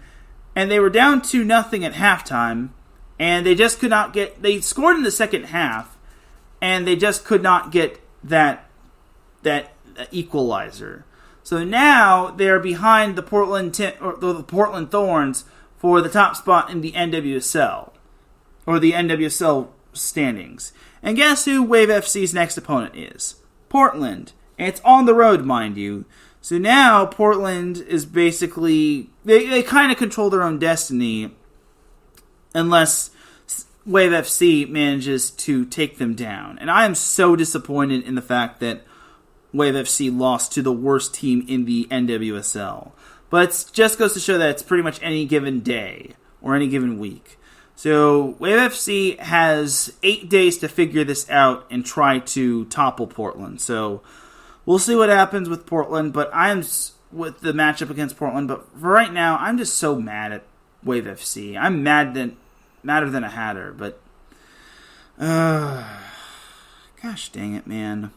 A: and they were down 2-0 at halftime, and they just could not get... They scored in the second half, and they just could not get that equalizer. So now they're behind the Portland Thorns for the top spot in the NWSL, or the NWSL standings. And guess who Wave FC's next opponent is? Portland. And it's on the road, mind you. So now Portland is basically, they kind of control their own destiny unless Wave FC manages to take them down. And I am so disappointed in the fact that Wave FC lost to the worst team in the NWSL. But it just goes to show that it's pretty much any given day or any given week. So Wave FC has 8 days to figure this out and try to topple Portland. So we'll see what happens with Portland, but I'm with the matchup against Portland. But for right now, I'm just so mad at Wave FC. I'm madder than a hatter. But gosh dang it, man.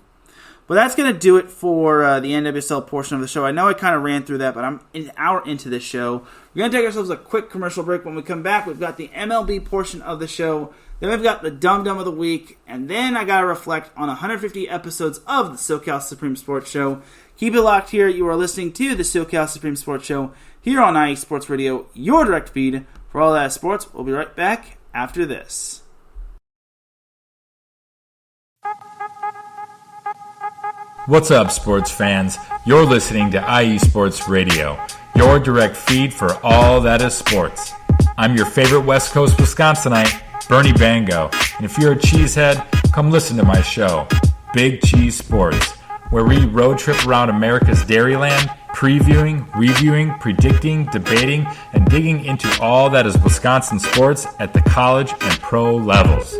A: But that's going to do it for the NWSL portion of the show. I know I kind of ran through that, but I'm an hour into this show. We're going to take ourselves a quick commercial break. When we come back, we've got the MLB portion of the show. Then we've got the Dum Dum of the Week. And then I got to reflect on 150 episodes of the SoCal Supreme Sports Show. Keep it locked here. You are listening to the SoCal Supreme Sports Show here on IE Sports Radio, your direct feed for all that sports. We'll be right back after this.
B: What's up, sports fans? You're listening to IE Sports Radio, your direct feed for all that is sports. I'm your favorite West Coast Wisconsinite, Bernie Bango, and if you're a cheesehead, come listen to my show, Big Cheese Sports, where we road trip around America's Dairyland, previewing, reviewing, predicting, debating, and digging into all that is Wisconsin sports at the college and pro levels.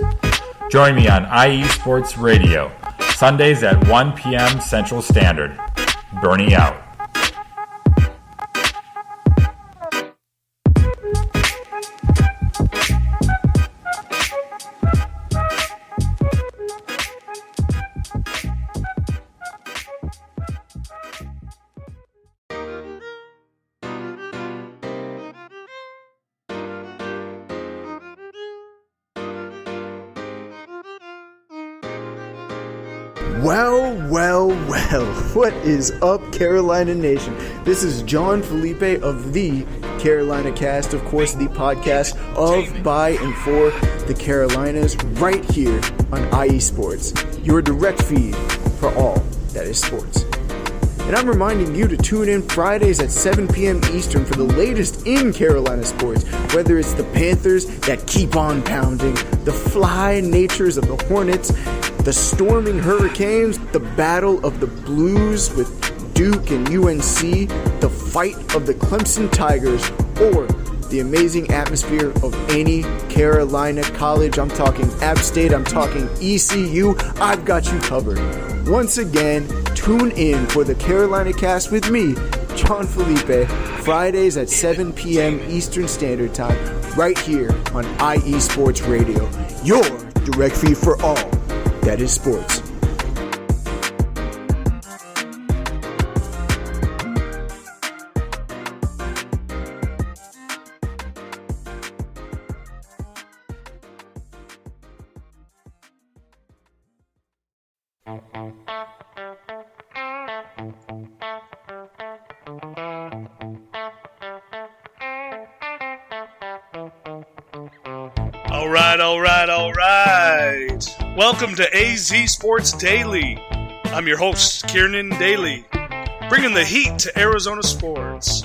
B: Join me on IE Sports Radio, Sundays at 1 p.m. Central Standard. Bernie out.
C: Well, what is up, Carolina Nation? This is John Felipe of the Carolina Cast, of course, the podcast of, by, and for the Carolinas, right here on IE Sports, your direct feed for all that is sports. And I'm reminding you to tune in Fridays at 7 p.m. Eastern for the latest in Carolina sports, whether it's the Panthers that keep on pounding, the fly natures of the Hornets, the storming Hurricanes, the battle of the Blues with Duke and UNC, the fight of the Clemson Tigers, or the amazing atmosphere of any Carolina college. I'm talking App State, I'm talking ECU. I've got you covered. Once again, tune in for the Carolina Cast with me, John Felipe, Fridays at 7 p.m. Eastern Standard Time, right here on IE Sports Radio, your direct feed for all that is sports.
D: All right. Welcome to AZ Sports Daily. I'm your host, Kieran Daly, bringing the heat to Arizona sports.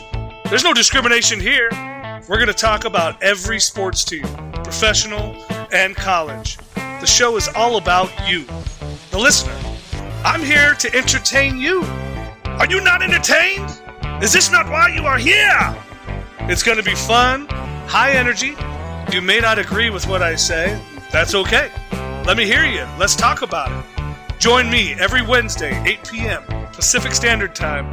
D: There's no discrimination here. We're going to talk about every sports team, professional and college. The show is all about you, the listener. I'm here to entertain you. Are you not entertained? Is this not why you are here? It's going to be fun, high energy. You may not agree with what I say. That's okay. Let me hear you. Let's talk about it. Join me every Wednesday, 8 p.m. Pacific Standard Time,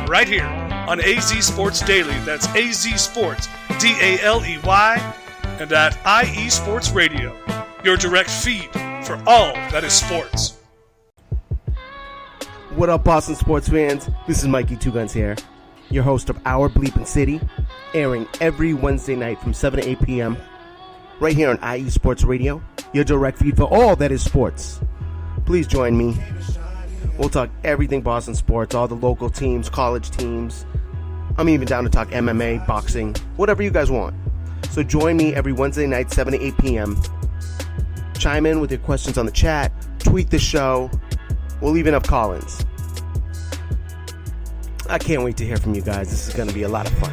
D: right here on AZ Sports Daily. That's AZ Sports, Daily, and at IE Sports Radio, your direct feed for all that is sports.
E: What up, Boston sports fans? This is Mikey Two Guns here, your host of Our Bleepin' City, airing every Wednesday night from 7 to 8 p.m. right here on IE Sports Radio, your direct feed for all that is sports. Please join me We'll talk everything Boston sports, all the local teams, college teams. I'm even down to talk MMA, boxing, whatever you guys want. So join me every Wednesday night, 7 to 8 p.m. Chime in with your questions on the chat, tweet the show. We'll even have call-ins. I can't wait to hear from you guys. This is going to be a lot of fun.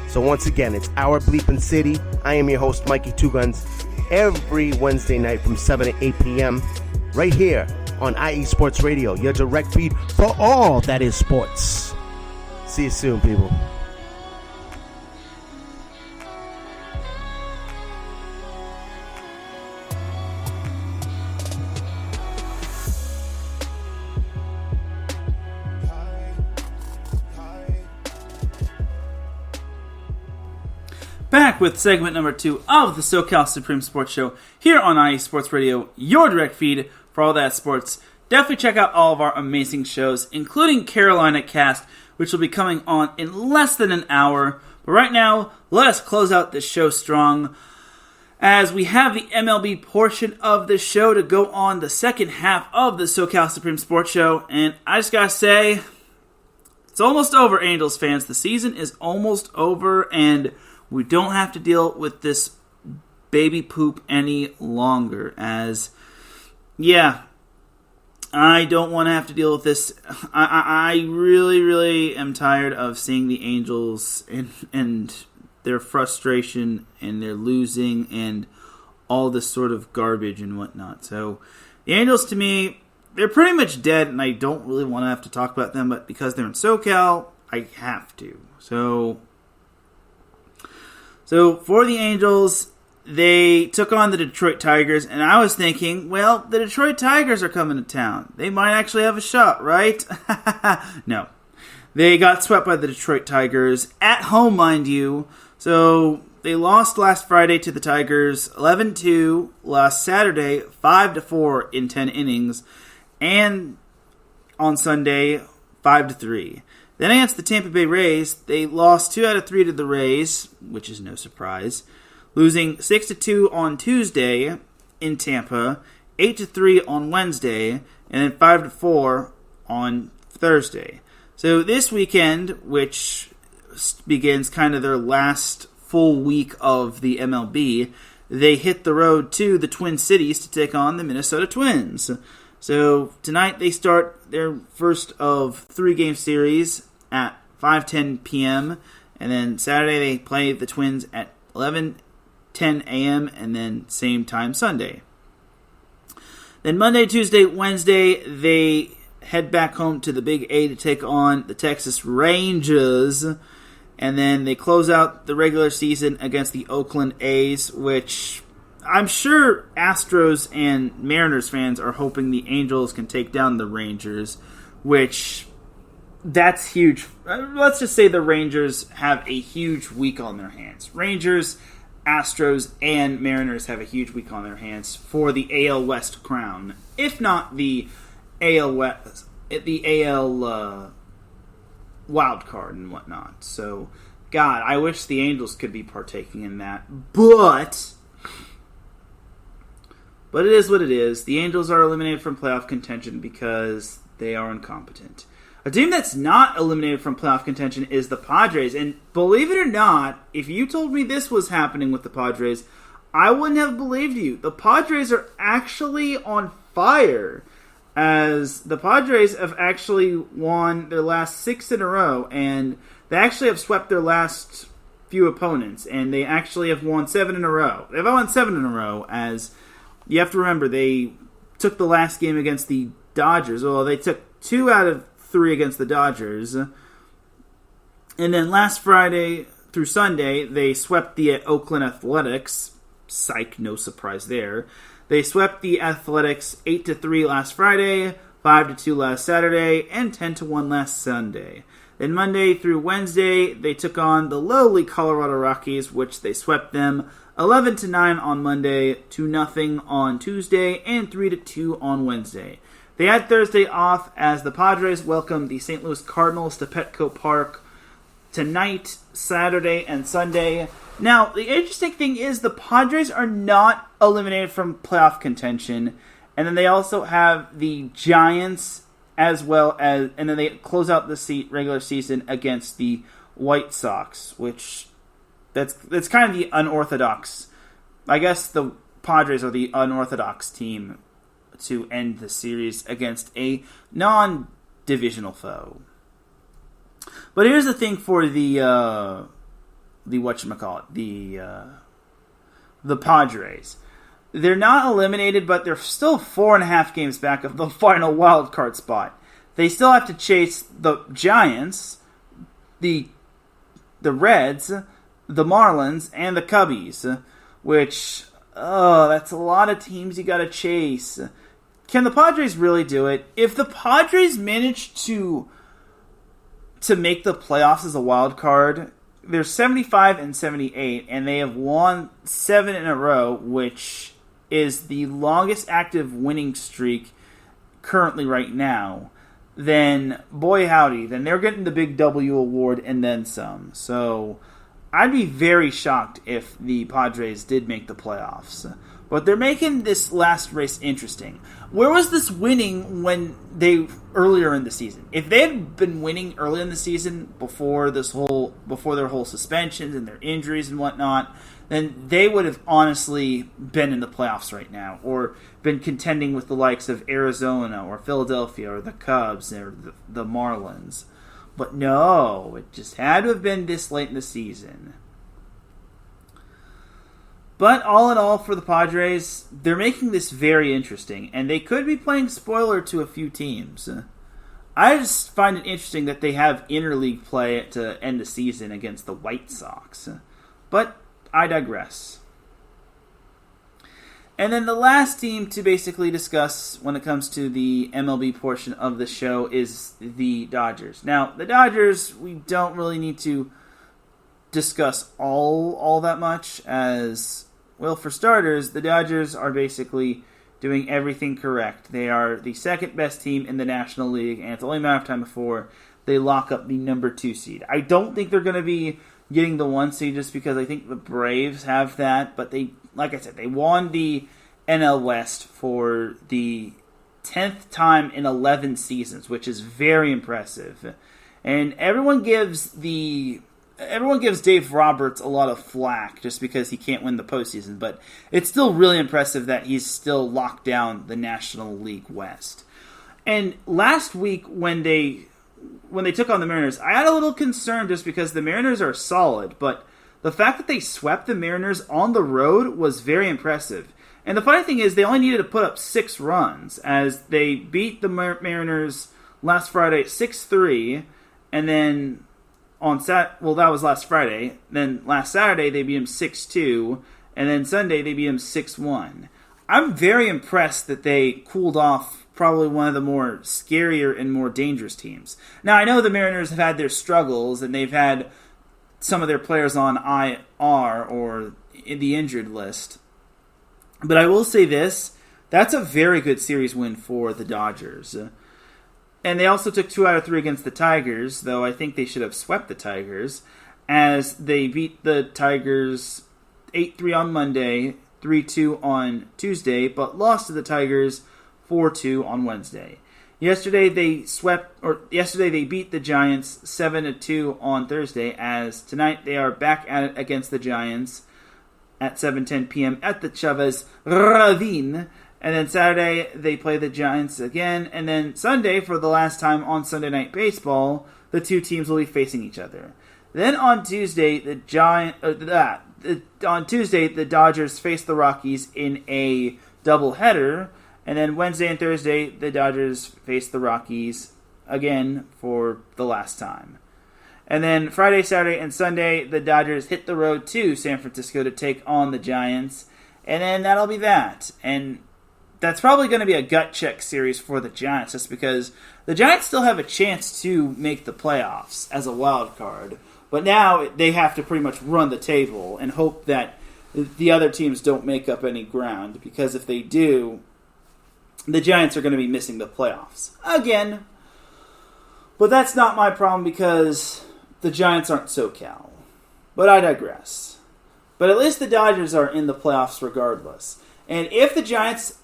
E: So once again, it's Our Bleepin' City. I am your host, Mikey Two Guns, every Wednesday night from 7 to 8 p.m. right here on IE Sports Radio, your direct feed for all that is sports. See you soon, people.
A: Back with segment number 2 of the SoCal Supreme Sports Show here on IE Sports Radio, your direct feed for all that sports. Definitely check out all of our amazing shows, including Carolina Cast, which will be coming on in less than an hour. But right now, let us close out this show strong, as we have the MLB portion of the show to go on the second half of the SoCal Supreme Sports Show. And I just gotta say, it's almost over, Angels fans. The season is almost over, and we don't have to deal with this baby poop any longer. As, yeah, I don't want to have to deal with this. I really, really am tired of seeing the Angels and their frustration and their losing and all this sort of garbage and whatnot. So the Angels, to me, they're pretty much dead, and I don't really want to have to talk about them, but because they're in SoCal, I have to. So for the Angels, they took on the Detroit Tigers, and I was thinking, well, the Detroit Tigers are coming to town. They might actually have a shot, right? No. They got swept by the Detroit Tigers, at home, mind you. So they lost last Friday to the Tigers, 11-2, last Saturday, 5-4 in 10 innings, and on Sunday, 5-3. Then against the Tampa Bay Rays, they lost 2 out of 3 to the Rays, which is no surprise, losing 6-2 on Tuesday in Tampa, 8-3 on Wednesday, and then 5-4 on Thursday. So this weekend, which begins kind of their last full week of the MLB, they hit the road to the Twin Cities to take on the Minnesota Twins. So tonight they start their first of 3-game series at 5:10 p.m. And then Saturday they play the Twins at 11:10 a.m. and then same time Sunday. Then Monday, Tuesday, Wednesday they head back home to the Big A to take on the Texas Rangers. And then they close out the regular season against the Oakland A's, which I'm sure Astros and Mariners fans are hoping the Angels can take down the Rangers, which that's huge. Let's just say the Rangers have a huge week on their hands. Rangers, Astros, and Mariners have a huge week on their hands for the AL West crown, if not the AL West, the AL wild card and whatnot. So, God, I wish the Angels could be partaking in that, but it is what it is. The Angels are eliminated from playoff contention because they are incompetent. A team that's not eliminated from playoff contention is the Padres. And believe it or not, if you told me this was happening with the Padres, I wouldn't have believed you. The Padres are actually on fire, as the Padres have actually won their last 6 in a row, and they actually have swept their last few opponents, and they actually have won 7 in a row. They've won 7 in a row, as you have to remember, they took the last game against the Dodgers. Well, they took 2 out of 3 against the Dodgers. And then last Friday through Sunday, they swept the Oakland Athletics. Psych, no surprise there. They swept the Athletics 8-3 last Friday, 5-2 last Saturday, and 10-1 last Sunday. Then Monday through Wednesday, they took on the lowly Colorado Rockies, which they swept them 11-9 on Monday, 2-0 on Tuesday, and 3-2 on Wednesday. They had Thursday off as the Padres welcomed the St. Louis Cardinals to Petco Park tonight, Saturday, and Sunday. Now, the interesting thing is the Padres are not eliminated from playoff contention, and then they also have the Giants as well as, and then they close out the regular season against the White Sox, which that's kind of the unorthodox. I guess the Padres are the unorthodox team to end the series against a non-divisional foe. But here's the thing for the Padres. They're not eliminated, but they're still 4.5 games back of the final wild card spot. They still have to chase the Giants, the Reds, the Marlins, and the Cubbies, which, that's a lot of teams you got to chase. Can the Padres really do it? If the Padres manage to make the playoffs as a wild card, they're 75-78, and they have won 7 in a row, which is the longest active winning streak currently right now. Then, boy howdy, then they're getting the big W award and then some. So, I'd be very shocked if the Padres did make the playoffs. But they're making this last race interesting. Where was this winning earlier in the season? If they had been winning early in the season before their whole suspensions and their injuries and whatnot, then they would have honestly been in the playoffs right now, or been contending with the likes of Arizona or Philadelphia or the Cubs or the Marlins. But no, it just had to have been this late in the season. But all in all, for the Padres, they're making this very interesting, and they could be playing spoiler to a few teams. I just find it interesting that they have interleague play to end the season against the White Sox. But I digress. And then the last team to basically discuss when it comes to the MLB portion of the show is the Dodgers. Now, the Dodgers, we don't really need to discuss all that much, as, well, for starters, the Dodgers are basically doing everything correct. They are the second best team in the National League, and it's only a matter of time before they lock up the number 2 seed. I don't think they're going to be getting the 1 seed just because I think the Braves have that, but they, like I said, they won the NL West for the 10th time in 11 seasons, which is very impressive. And everyone gives Dave Roberts a lot of flack just because he can't win the postseason, but it's still really impressive that he's still locked down the National League West. And last week when they took on the Mariners, I had a little concern just because the Mariners are solid, but the fact that they swept the Mariners on the road was very impressive. And the funny thing is, they only needed to put up 6 runs, as they beat the Mariners last Friday 6-3, and then that was last Friday. Then last Saturday they beat him 6-2, and then Sunday they beat him 6-1. I'm very impressed that they cooled off probably one of the more scarier and more dangerous teams. Now, I know the Mariners have had their struggles, and they've had some of their players on IR or in the injured list. But I will say this, that's a very good series win for the Dodgers. And they also took 2 out of 3 against the Tigers, though I think they should have swept the Tigers, as they beat the Tigers 8-3 on Monday, 3-2 on Tuesday, but lost to the Tigers 4-2 on Wednesday. Yesterday they beat the Giants 7-2 on Thursday, as tonight they are back at it against the Giants at 7:10 p.m. at the Chavez Ravine. And then Saturday, they play the Giants again. And then Sunday, for the last time on Sunday Night Baseball, the two teams will be facing each other. Then on Tuesday, the Dodgers face the Rockies in a doubleheader. And then Wednesday and Thursday, the Dodgers face the Rockies again for the last time. And then Friday, Saturday, and Sunday, the Dodgers hit the road to San Francisco to take on the Giants. And then that'll be that. And that's probably going to be a gut check series for the Giants, just because the Giants still have a chance to make the playoffs as a wild card. But now they have to pretty much run the table and hope that the other teams don't make up any ground, because if they do, the Giants are going to be missing the playoffs again. But that's not my problem, because the Giants aren't SoCal. But I digress. But at least the Dodgers are in the playoffs regardless. And if the Giants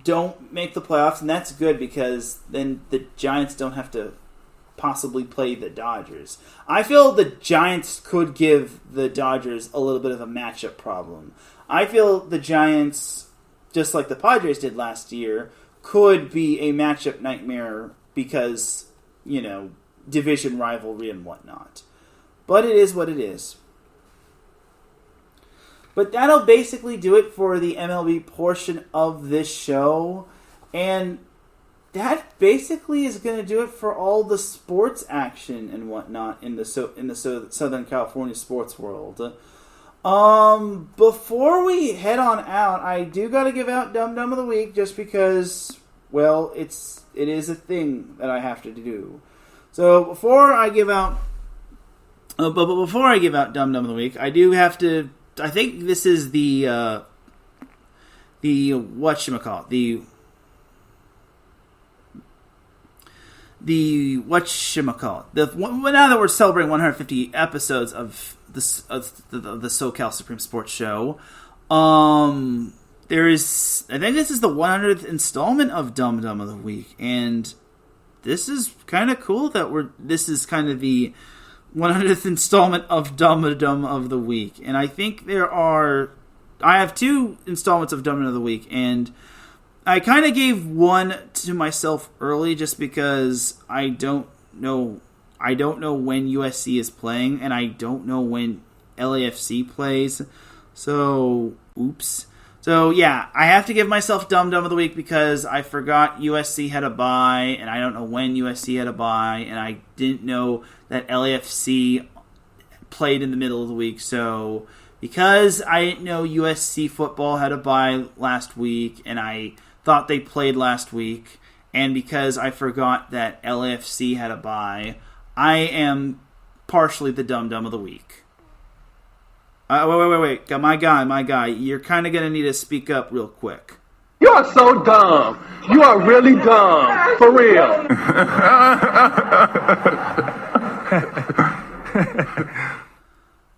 A: don't make the playoffs, and that's good because then the Giants don't have to possibly play the Dodgers. I feel the Giants could give the Dodgers a little bit of a matchup problem. I feel the Giants, just like the Padres did last year, could be a matchup nightmare because, division rivalry and whatnot. But it is what it is. But that'll basically do it for the MLB portion of this show. And that basically is going to do it for all the sports action and whatnot in the Southern California sports world. Before we head on out, I do got to give out Dum Dum of the Week just because, well, it is a thing that I have to do. So before I give out Dum Dum of the Week, I do have to. I think this is the whatchamacallit, now that we're celebrating 150 episodes of the SoCal Supreme Sports Show, I think this is the 100th installment of Dum Dum of the Week, and this is kind of cool that this is kind of the 100th installment of Dum Dum of the Week. And I think I have 2 installments of Dum Dum of the Week, and I kind of gave one to myself early just because I don't know when USC is playing, and I don't know when LAFC plays. So, oops. So, yeah, I have to give myself Dum Dum of the Week because I forgot USC had a bye, and I don't know when USC had a bye, and I didn't know that LAFC played in the middle of the week. So, because I didn't know USC football had a bye last week, and I thought they played last week, and because I forgot that LAFC had a bye, I am partially the Dum Dum of the Week. Wait. My guy. You're kind of going to need to speak up real quick.
F: You are so dumb. You are really dumb. For real.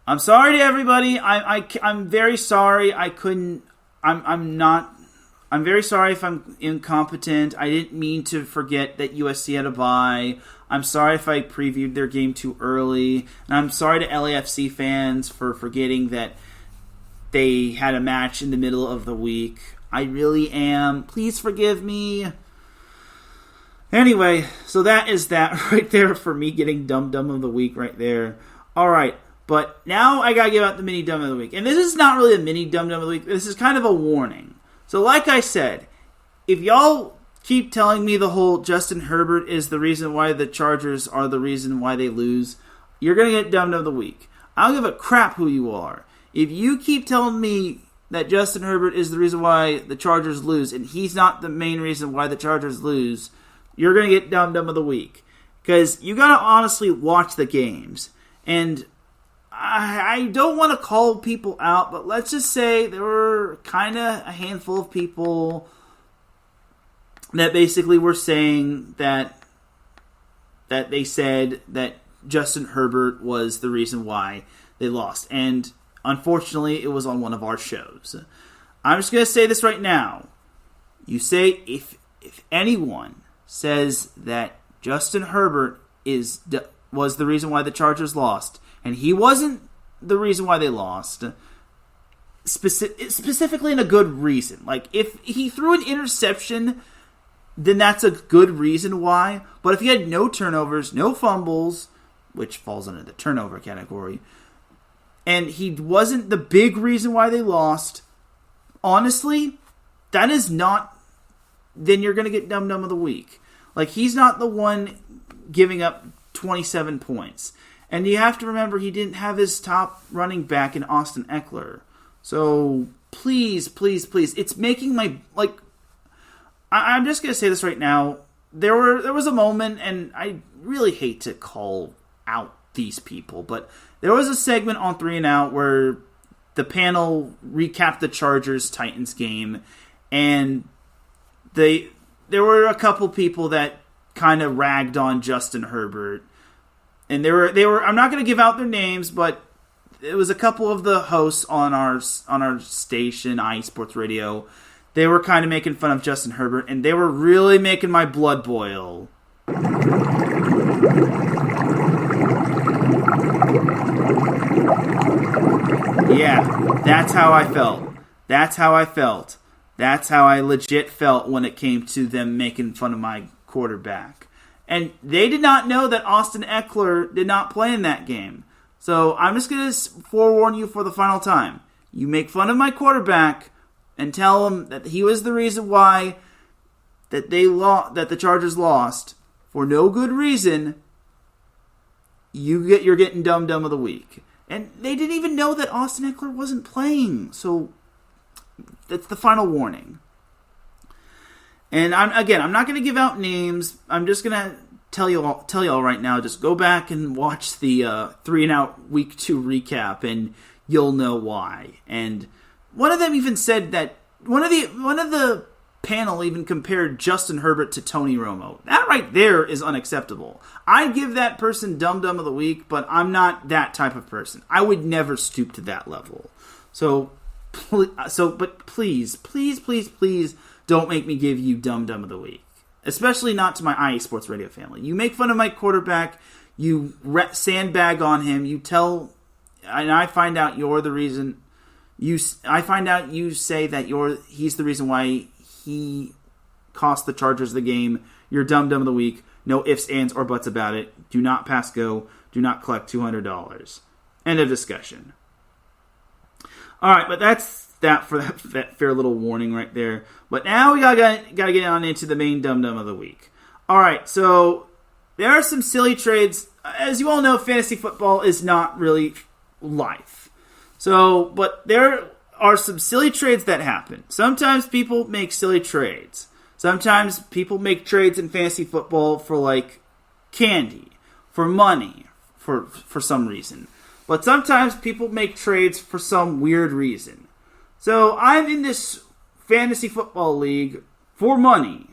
A: I'm sorry to everybody. I'm very sorry. I'm very sorry if I'm incompetent. I didn't mean to forget that USC had a bye. I'm sorry if I previewed their game too early. And I'm sorry to LAFC fans for forgetting that they had a match in the middle of the week. I really am. Please forgive me. Anyway, so that is that right there for me getting Dum Dum of the Week right there. Alright, but now I gotta give out the mini Dum of the Week. And this is not really a mini Dum Dum of the Week. This is kind of a warning. So like I said, if y'all keep telling me the whole Justin Herbert is the reason why the Chargers are the reason why they lose, you're going to get Dum Dum of the Week. I don't give a crap who you are. If you keep telling me that Justin Herbert is the reason why the Chargers lose, and he's not the main reason why the Chargers lose, you're going to get Dum Dum of the Week. Because you got to honestly watch the games. And I don't want to call people out, but let's just say there were kind of a handful of people that basically were saying that they said that Justin Herbert was the reason why they lost. And unfortunately, it was on one of our shows. I'm just going to say this right now. You say if anyone says that Justin Herbert was the reason why the Chargers lost, and he wasn't the reason why they lost, specifically in a good reason. Like, if he threw an interception, then that's a good reason why. But if he had no turnovers, no fumbles, which falls under the turnover category, and he wasn't the big reason why they lost, honestly, that is not, then you're going to get Dum Dum of the Week. Like, he's not the one giving up 27 points. And you have to remember he didn't have his top running back in Austin Eckler. So, please, it's making my, like, I'm just going to say this right now. There was a moment, and I really hate to call out these people, but there was a segment on 3 and Out where the panel recapped the Chargers-Titans game, and there were a couple people that kind of ragged on Justin Herbert. And they were I'm not going to give out their names, but it was a couple of the hosts on our station, IE Sports Radio, they were kind of making fun of Justin Herbert, and they were really making my blood boil. Yeah, that's how I felt. That's how I felt. That's how I legit felt when it came to them making fun of my quarterback. And they did not know that Austin Eckler did not play in that game. So I'm just going to forewarn you for the final time. You make fun of my quarterback and tell him that he was the reason why that the Chargers lost for no good reason. You're getting dumb of the week. And they didn't even know that Austin Eckler wasn't playing. So that's the final warning. And I'm not going to give out names. I'm just going to tell y'all right now. Just go back and watch the 3-and-out Week 2 recap, and you'll know why. And one of them even said that one of the panel even compared Justin Herbert to Tony Romo. That right there is unacceptable. I'd give that person dumb of the week, but I'm not that type of person. I would never stoop to that level. But please don't make me give you dumb of the week. Especially not to my IE Sports Radio family. You make fun of my quarterback, you sandbag on him, and I find out you're the reason. I find out you say that he's the reason why he cost the Chargers the game. You're dumb of the week. No ifs, ands, or buts about it. Do not pass go. Do not collect $200. End of discussion. All right, but that's that for that fair little warning right there. But now we gotta get on into the main dumb of the week. All right, so there are some silly trades. As you all know, fantasy football is not really life. But there are some silly trades that happen. Sometimes people make silly trades. Sometimes people make trades in fantasy football for like candy, for money, for some reason. But sometimes people make trades for some weird reason. So I'm in this fantasy football league for money,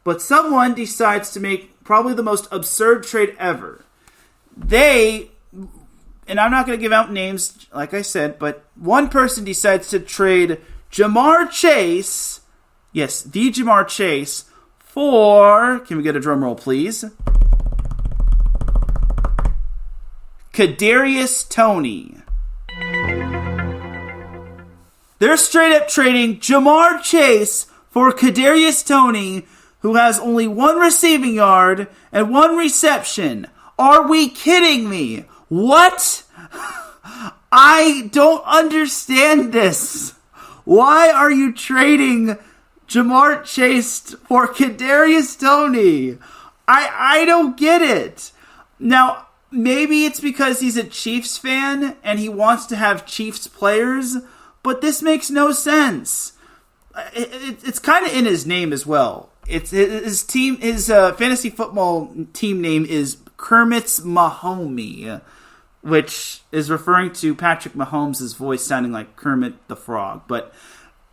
A: but someone decides to make probably the most absurd trade ever. And I'm not going to give out names, like I said, but one person decides to trade Jamar Chase, yes, the Jamar Chase, for, can we get a drum roll, please? Kadarius Toney. They're straight up trading Jamar Chase for Kadarius Toney, who has only 1 receiving yard and 1 reception. Are we kidding me? What? I don't understand this. Why are you trading Jamar Chase for Kadarius Toney? I don't get it. Now, maybe it's because he's a Chiefs fan and he wants to have Chiefs players, but this makes no sense. It's kind of in his name as well. It's his team. His fantasy football team name is Kermit's Mahomie, which is referring to Patrick Mahomes' voice sounding like Kermit the Frog. But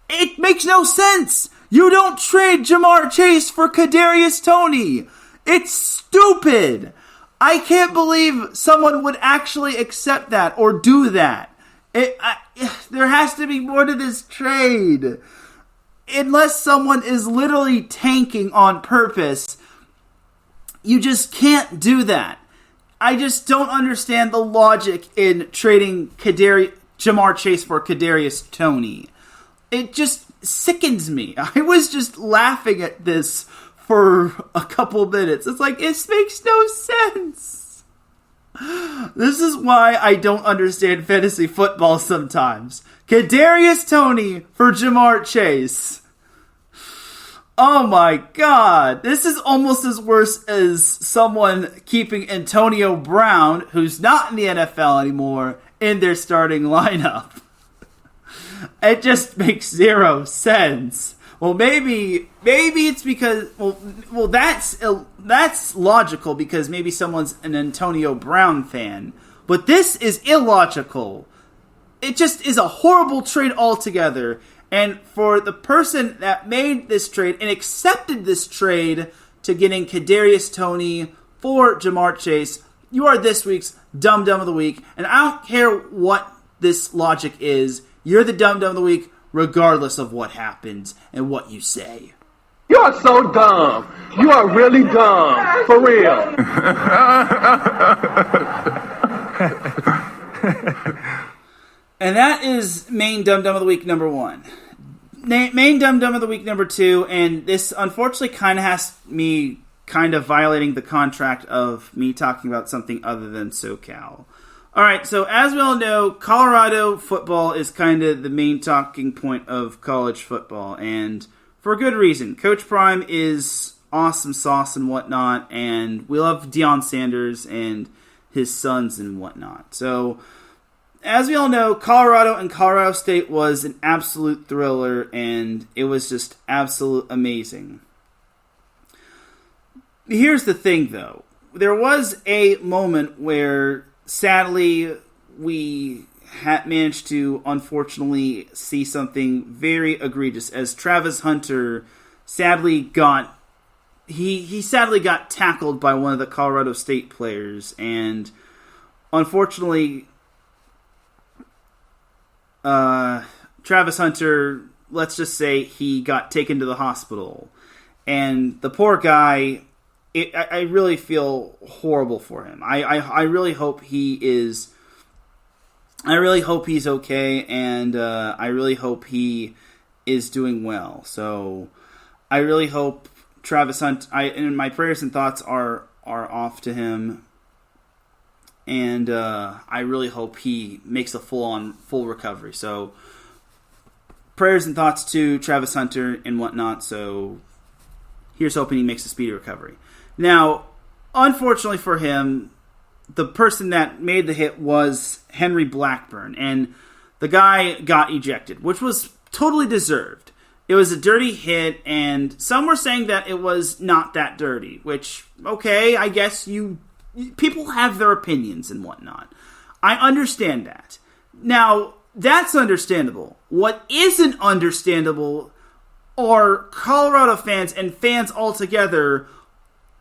A: it makes no sense. You don't trade Jamar Chase for Kadarius Toney. It's stupid. I can't believe someone would actually accept that or do that. There has to be more to this trade. Unless someone is literally tanking on purpose, you just can't do that. I just don't understand the logic in trading Jamar Chase for Kadarius Toney. It just sickens me. I was just laughing at this for a couple minutes. It's like, it makes no sense. This is why I don't understand fantasy football sometimes. Kadarius Toney for Jamar Chase. Oh my god. This is almost as worse as someone keeping Antonio Brown, who's not in the NFL anymore, in their starting lineup. It just makes zero sense. Well, maybe it's because well that's logical because maybe someone's an Antonio Brown fan, but this is illogical. It just is a horrible trade altogether. And for the person that made this trade and accepted this trade to getting Kadarius Toney for Jamar Chase, you are this week's Dumb of the Week. And I don't care what this logic is. You're the Dumb of the Week regardless of what happens and what you say.
F: You are so dumb. You are really dumb. For real.
A: And that is Main Dum Dum of the Week number 1. Main Dum Dum of the Week number 2, and this unfortunately kind of has me kind of violating the contract of me talking about something other than SoCal. Alright, so as we all know, Colorado football is kind of the main talking point of college football, and for good reason. Coach Prime is awesome sauce and whatnot, and we love Deion Sanders and his sons and whatnot. So, as we all know, Colorado and Colorado State was an absolute thriller, and it was just absolute amazing. Here's the thing, though. There was a moment where, sadly, we had managed to, unfortunately, see something very egregious, as Travis Hunter sadly got... He sadly got tackled by one of the Colorado State players, and unfortunately... Travis Hunter, let's just say he got taken to the hospital, and the poor guy, I really feel horrible for him. I really hope he is, I really hope he's okay, and I really hope he is doing well. So I really hope Travis Hunt, and my prayers and thoughts are off to him. And I really hope he makes a full recovery. So, prayers and thoughts to Travis Hunter and whatnot. So, here's hoping he makes a speedy recovery. Now, unfortunately for him, the person that made the hit was Henry Blackburn. And the guy got ejected, which was totally deserved. It was a dirty hit, and some were saying that it was not that dirty. Which, okay, I guess people have their opinions and whatnot. I understand that. Now, that's understandable. What isn't understandable are Colorado fans and fans altogether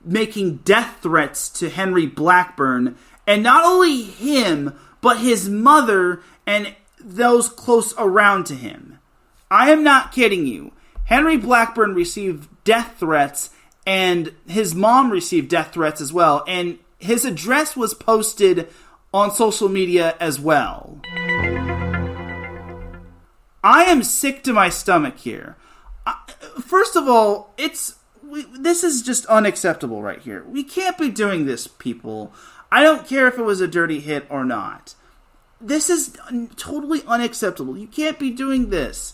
A: making death threats to Henry Blackburn, and not only him, but his mother and those close around to him. I am not kidding you. Henry Blackburn received death threats, and his mom received death threats as well, and his address was posted on social media as well. I am sick to my stomach here. First of all, this is just unacceptable right here. We can't be doing this, people. I don't care if it was a dirty hit or not. This is totally unacceptable. You can't be doing this.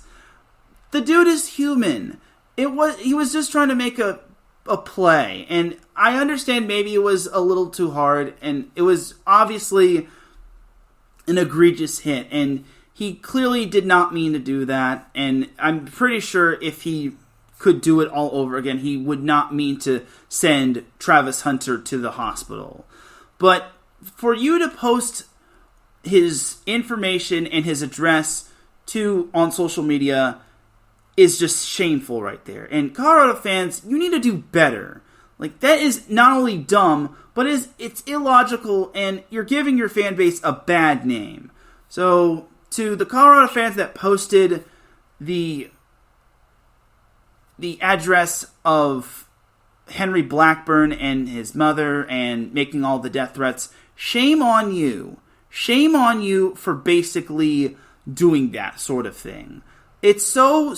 A: The dude is human. He was just trying to make a play, and I understand maybe it was a little too hard, and it was obviously an egregious hit, and he clearly did not mean to do that, and I'm pretty sure if he could do it all over again, he would not mean to send Travis Hunter to the hospital. But for you to post his information and his address on social media is just shameful right there. And Colorado fans, you need to do better. Like, that is not only dumb, but it's illogical, and you're giving your fan base a bad name. So, to the Colorado fans that posted the address of Henry Blackburn and his mother and making all the death threats, shame on you. Shame on you for basically doing that sort of thing. It's so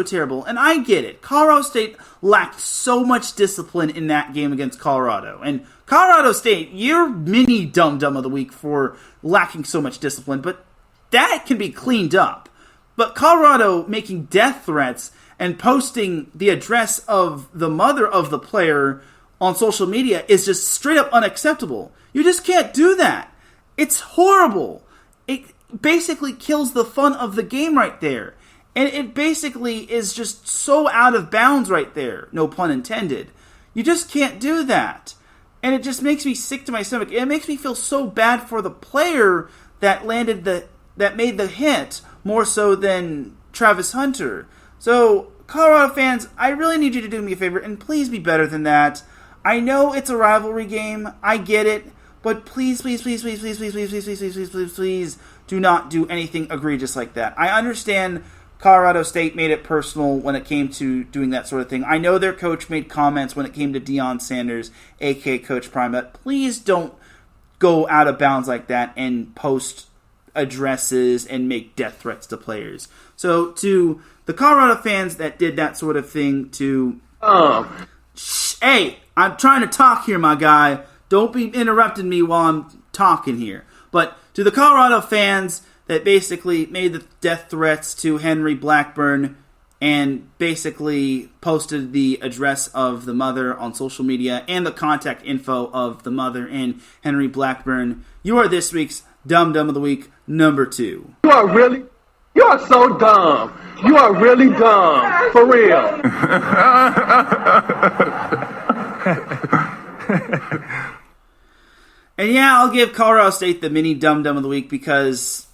A: terrible. And I get it. Colorado State lacked so much discipline in that game against Colorado. And Colorado State, you're mini dum-dum of the week for lacking so much discipline. But that can be cleaned up. But Colorado making death threats and posting the address of the mother of the player on social media is just straight up unacceptable. You just can't do that. It's horrible. It basically kills the fun of the game right there. And it basically is just so out of bounds right there. No pun intended. You just can't do that. And it just makes me sick to my stomach. It makes me feel so bad for the player that made the hit more so than Travis Hunter. So, Colorado fans, I really need you to do me a favor and please be better than that. I know it's a rivalry game. I get it. But please do not do anything egregious like that. I understand Colorado State made it personal when it came to doing that sort of thing. I know their coach made comments when it came to Deion Sanders, a.k.a. Coach Prime, but please don't go out of bounds like that and post addresses and make death threats to players. So to the Colorado fans that did that sort of thing hey, I'm trying to talk here, my guy. Don't be interrupting me while I'm talking here. But to the Colorado fans that basically made the death threats to Henry Blackburn and basically posted the address of the mother on social media and the contact info of the mother and Henry Blackburn, you are this week's Dumb Dumb of the Week, number 2.
F: You are so dumb. You are really dumb. For real.
A: And yeah, I'll give Colorado State the mini Dumb Dumb of the Week because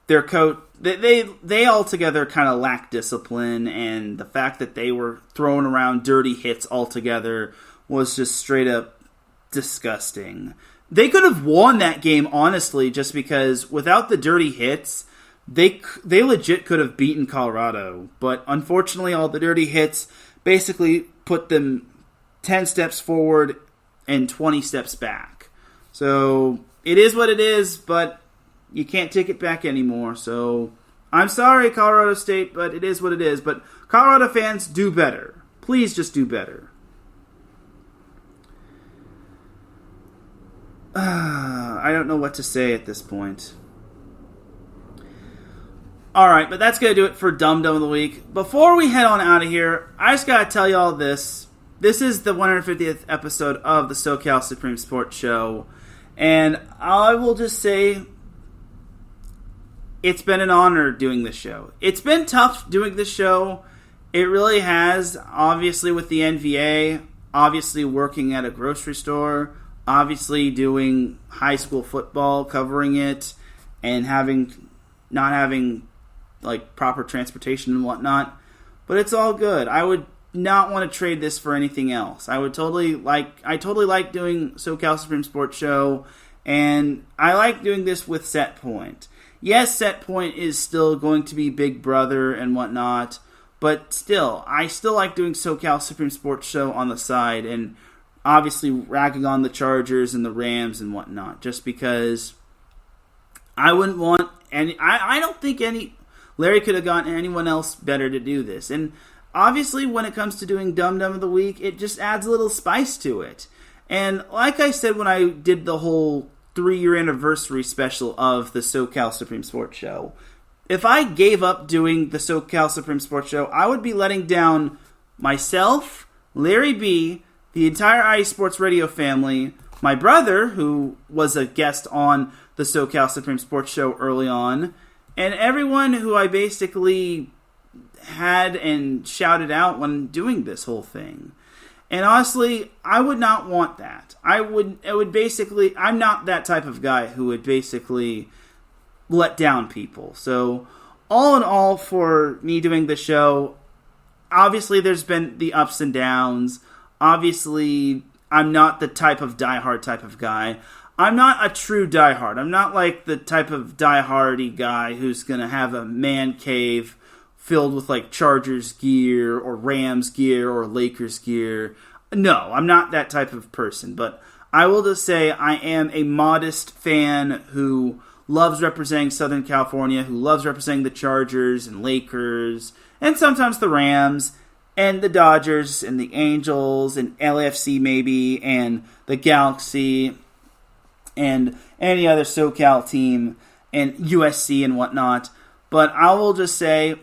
A: their coach, they altogether kind of lack discipline, and the fact that they were throwing around dirty hits altogether was just straight up disgusting. They could have won that game, honestly, just because without the dirty hits, they legit could have beaten Colorado. But unfortunately, all the dirty hits basically put them 10 steps forward and 20 steps back. So it is what it is, but you can't take it back anymore. So I'm sorry, Colorado State, but it is what it is. But Colorado fans, do better. Please just do better. I don't know what to say at this point. Alright, but that's going to do it for Dumb Dumb of the Week. Before we head on out of here, I just got to tell you all this. This is the 150th episode of the SoCal Supreme Sports Show. And I will just say, it's been an honor doing this show. It's been tough doing this show. It really has. Obviously with the NVA, obviously working at a grocery store, obviously doing high school football, covering it, and not having like proper transportation and whatnot. But it's all good. I would not want to trade this for anything else. I totally like doing SoCal Supreme Sports Show, and I like doing this with Set Point. Yes, Set Point is still going to be Big Brother and whatnot, but still, I still like doing SoCal Supreme Sports Show on the side, and obviously ragging on the Chargers and the Rams and whatnot, just because I wouldn't want any. I don't think Larry could have gotten anyone else better to do this. And obviously, when it comes to doing Dumb Dumb of the Week, it just adds a little spice to it. And like I said when I did the whole 3-year anniversary special of the SoCal Supreme Sports Show, if I gave up doing the SoCal Supreme Sports Show, I would be letting down myself, Larry B., the entire IE Sports Radio family, my brother, who was a guest on the SoCal Supreme Sports Show early on, and everyone who I basically had and shouted out when doing this whole thing. And honestly, I would not want that. I'm not that type of guy who would basically let down people. So, all in all, for me doing the show, obviously there's been the ups and downs. Obviously, I'm not the diehard type of guy. I'm not a true diehard. I'm not like the type of diehardy guy who's going to have a man cave filled with like Chargers gear or Rams gear or Lakers gear. No, I'm not that type of person. But I will just say I am a modest fan who loves representing Southern California, who loves representing the Chargers and Lakers, and sometimes the Rams, and the Dodgers, and the Angels, and LAFC maybe, and the Galaxy, and any other SoCal team, and USC and whatnot. But I will just say,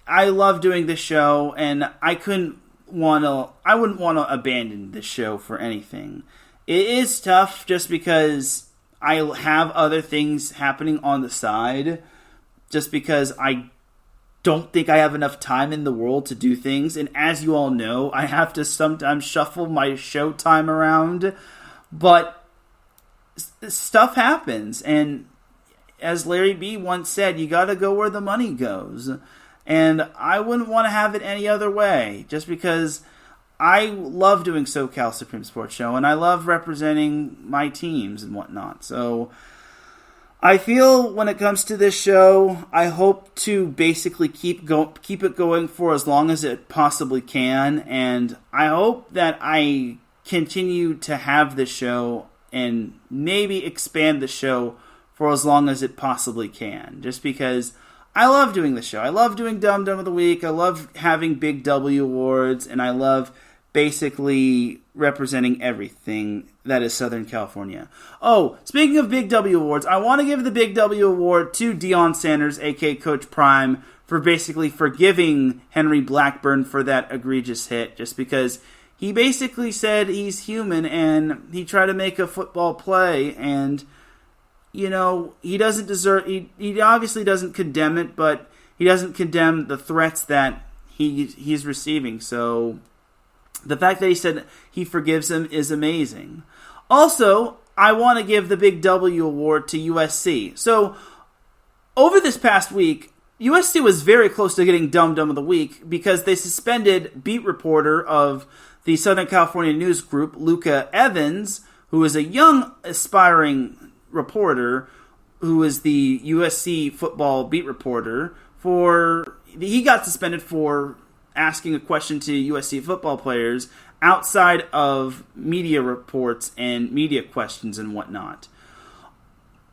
A: I love doing this show, and I wouldn't want to abandon this show for anything. It is tough just because I have other things happening on the side, just because I don't think I have enough time in the world to do things. And as you all know, I have to sometimes shuffle my show time around. But stuff happens. And as Larry B. once said, you got to go where the money goes. And I wouldn't want to have it any other way. Just because I love doing SoCal Supreme Sports Show. And I love representing my teams and whatnot. So I feel when it comes to this show, I hope to basically keep it going for as long as it possibly can, and I hope that I continue to have this show and maybe expand the show for as long as it possibly can, just because I love doing the show. I love doing Dum Dum of the Week, I love having Big W awards, and I love basically representing everything that is Southern California. Oh, speaking of Big W awards, I want to give the Big W award to Deion Sanders, aka Coach Prime, for basically forgiving Henry Blackburn for that egregious hit, just because he basically said he's human and he tried to make a football play, and he doesn't deserve. He obviously doesn't condemn it, but he doesn't condemn the threats that he's receiving. So the fact that he said he forgives him is amazing. Also, I want to give the Big W award to USC. So, over this past week, USC was very close to getting Dum Dum of the Week because they suspended beat reporter of the Southern California News Group, Luca Evans, who is a young, aspiring reporter who is the USC football beat reporter. He got suspended for asking a question to USC football players outside of media reports and media questions and whatnot,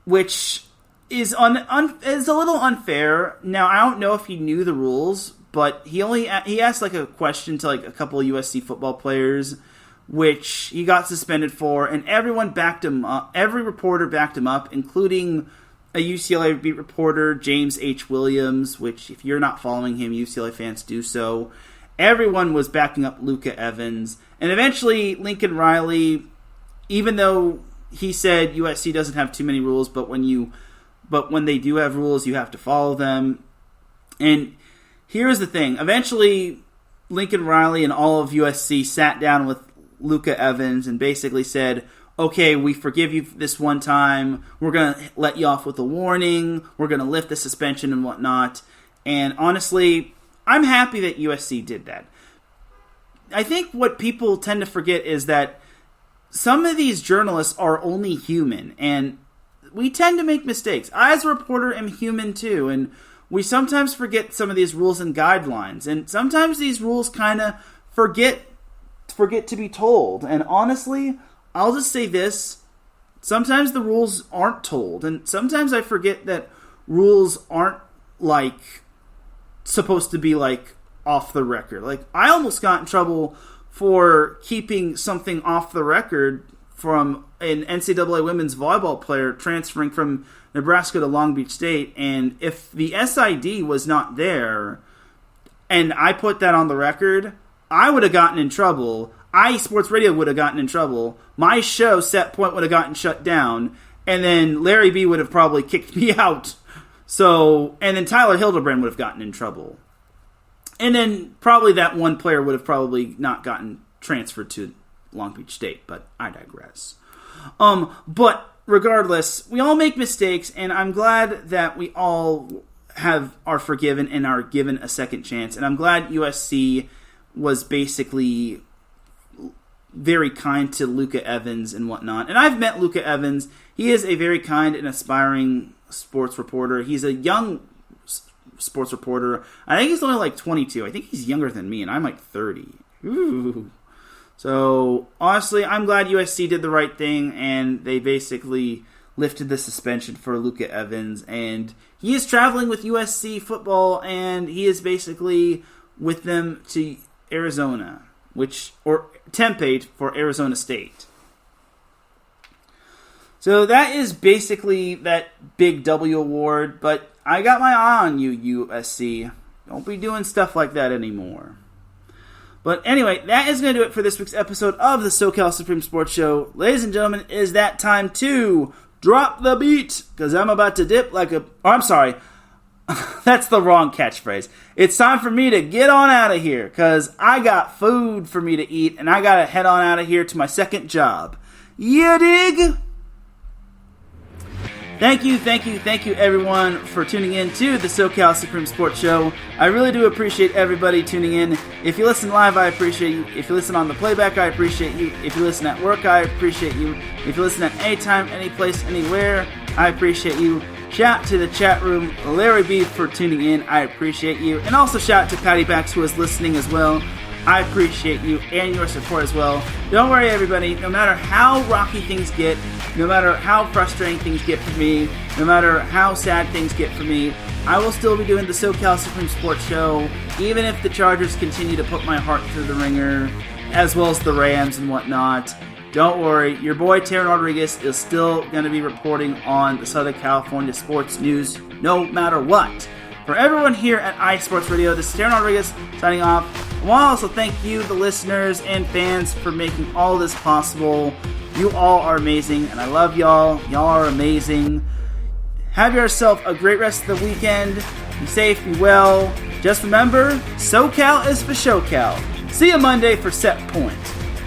A: which is is a little unfair. Now, I don't know if he knew the rules, but he asked like a question to like a couple of USC football players, which he got suspended for, and everyone backed him up. Every reporter backed him up, including a UCLA beat reporter, James H. Williams, which if you're not following him, UCLA fans do so. Everyone was backing up Luca Evans. And eventually, Lincoln Riley, even though he said USC doesn't have too many rules, but when they do have rules, you have to follow them. And here's the thing. Eventually, Lincoln Riley and all of USC sat down with Luca Evans and basically said, okay, we forgive you this one time. We're going to let you off with a warning. We're going to lift the suspension and whatnot. And honestly, I'm happy that USC did that. I think what people tend to forget is that some of these journalists are only human, and we tend to make mistakes. I, as a reporter, am human too, and we sometimes forget some of these rules and guidelines, and sometimes these rules kind of forget to be told. And honestly, I'll just say this. Sometimes the rules aren't told, and sometimes I forget that rules aren't supposed to be off the record. I almost got in trouble for keeping something off the record from an NCAA women's volleyball player transferring from Nebraska to Long Beach State, and if the SID was not there and I put that on the record, I would have gotten in trouble. Sports Radio would have gotten in trouble. My show, Set Point, would have gotten shut down. And then Larry B would have probably kicked me out. And then Tyler Hildebrand would have gotten in trouble. And then probably that one player would have probably not gotten transferred to Long Beach State. But I digress. But regardless, we all make mistakes. And I'm glad that we all are forgiven and are given a second chance. And I'm glad USC was basically very kind to Luca Evans and whatnot. And I've met Luca Evans. He is a very kind and aspiring sports reporter. He's a young sports reporter. I think he's only 22. I think he's younger than me, and I'm 30. Ooh. So, honestly, I'm glad USC did the right thing, and they basically lifted the suspension for Luca Evans. And he is traveling with USC football, and he is basically with them to Arizona, or Tempe for Arizona State. So that is basically that Big W award, but I got my eye on you, USC. Don't be doing stuff like that anymore. But anyway, that is going to do it for this week's episode of the SoCal Supreme Sports Show. Ladies and gentlemen, it is that time to drop the beat, because I'm about to dip I'm sorry. That's the wrong catchphrase. It's time for me to get on out of here, because I got food for me to eat, and I got to head on out of here to my second job. You dig? Thank you, everyone, for tuning in to the SoCal Supreme Sports Show. I really do appreciate everybody tuning in. If you listen live, I appreciate you. If you listen on the playback, I appreciate you. If you listen at work, I appreciate you. If you listen at any time, any place, anywhere, I appreciate you. Shout out to the chat room, Larry B, for tuning in. I appreciate you. And also shout out to Patty Bax, who is listening as well. I appreciate you and your support as well. Don't worry, everybody. No matter how rocky things get, no matter how frustrating things get for me, no matter how sad things get for me, I will still be doing the SoCal Supreme Sports Show, even if the Chargers continue to put my heart through the ringer, as well as the Rams and whatnot. Don't worry, your boy Teran Rodriguez is still going to be reporting on the Southern California sports news no matter what. For everyone here at iSports Radio, this is Teran Rodriguez signing off. I want to also thank you, the listeners and fans, for making all this possible. You all are amazing, and I love y'all. Y'all are amazing. Have yourself a great rest of the weekend. Be safe, be well. Just remember, SoCal is for SoCal. See you Monday for Set Point.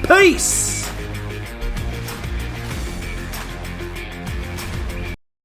A: Peace!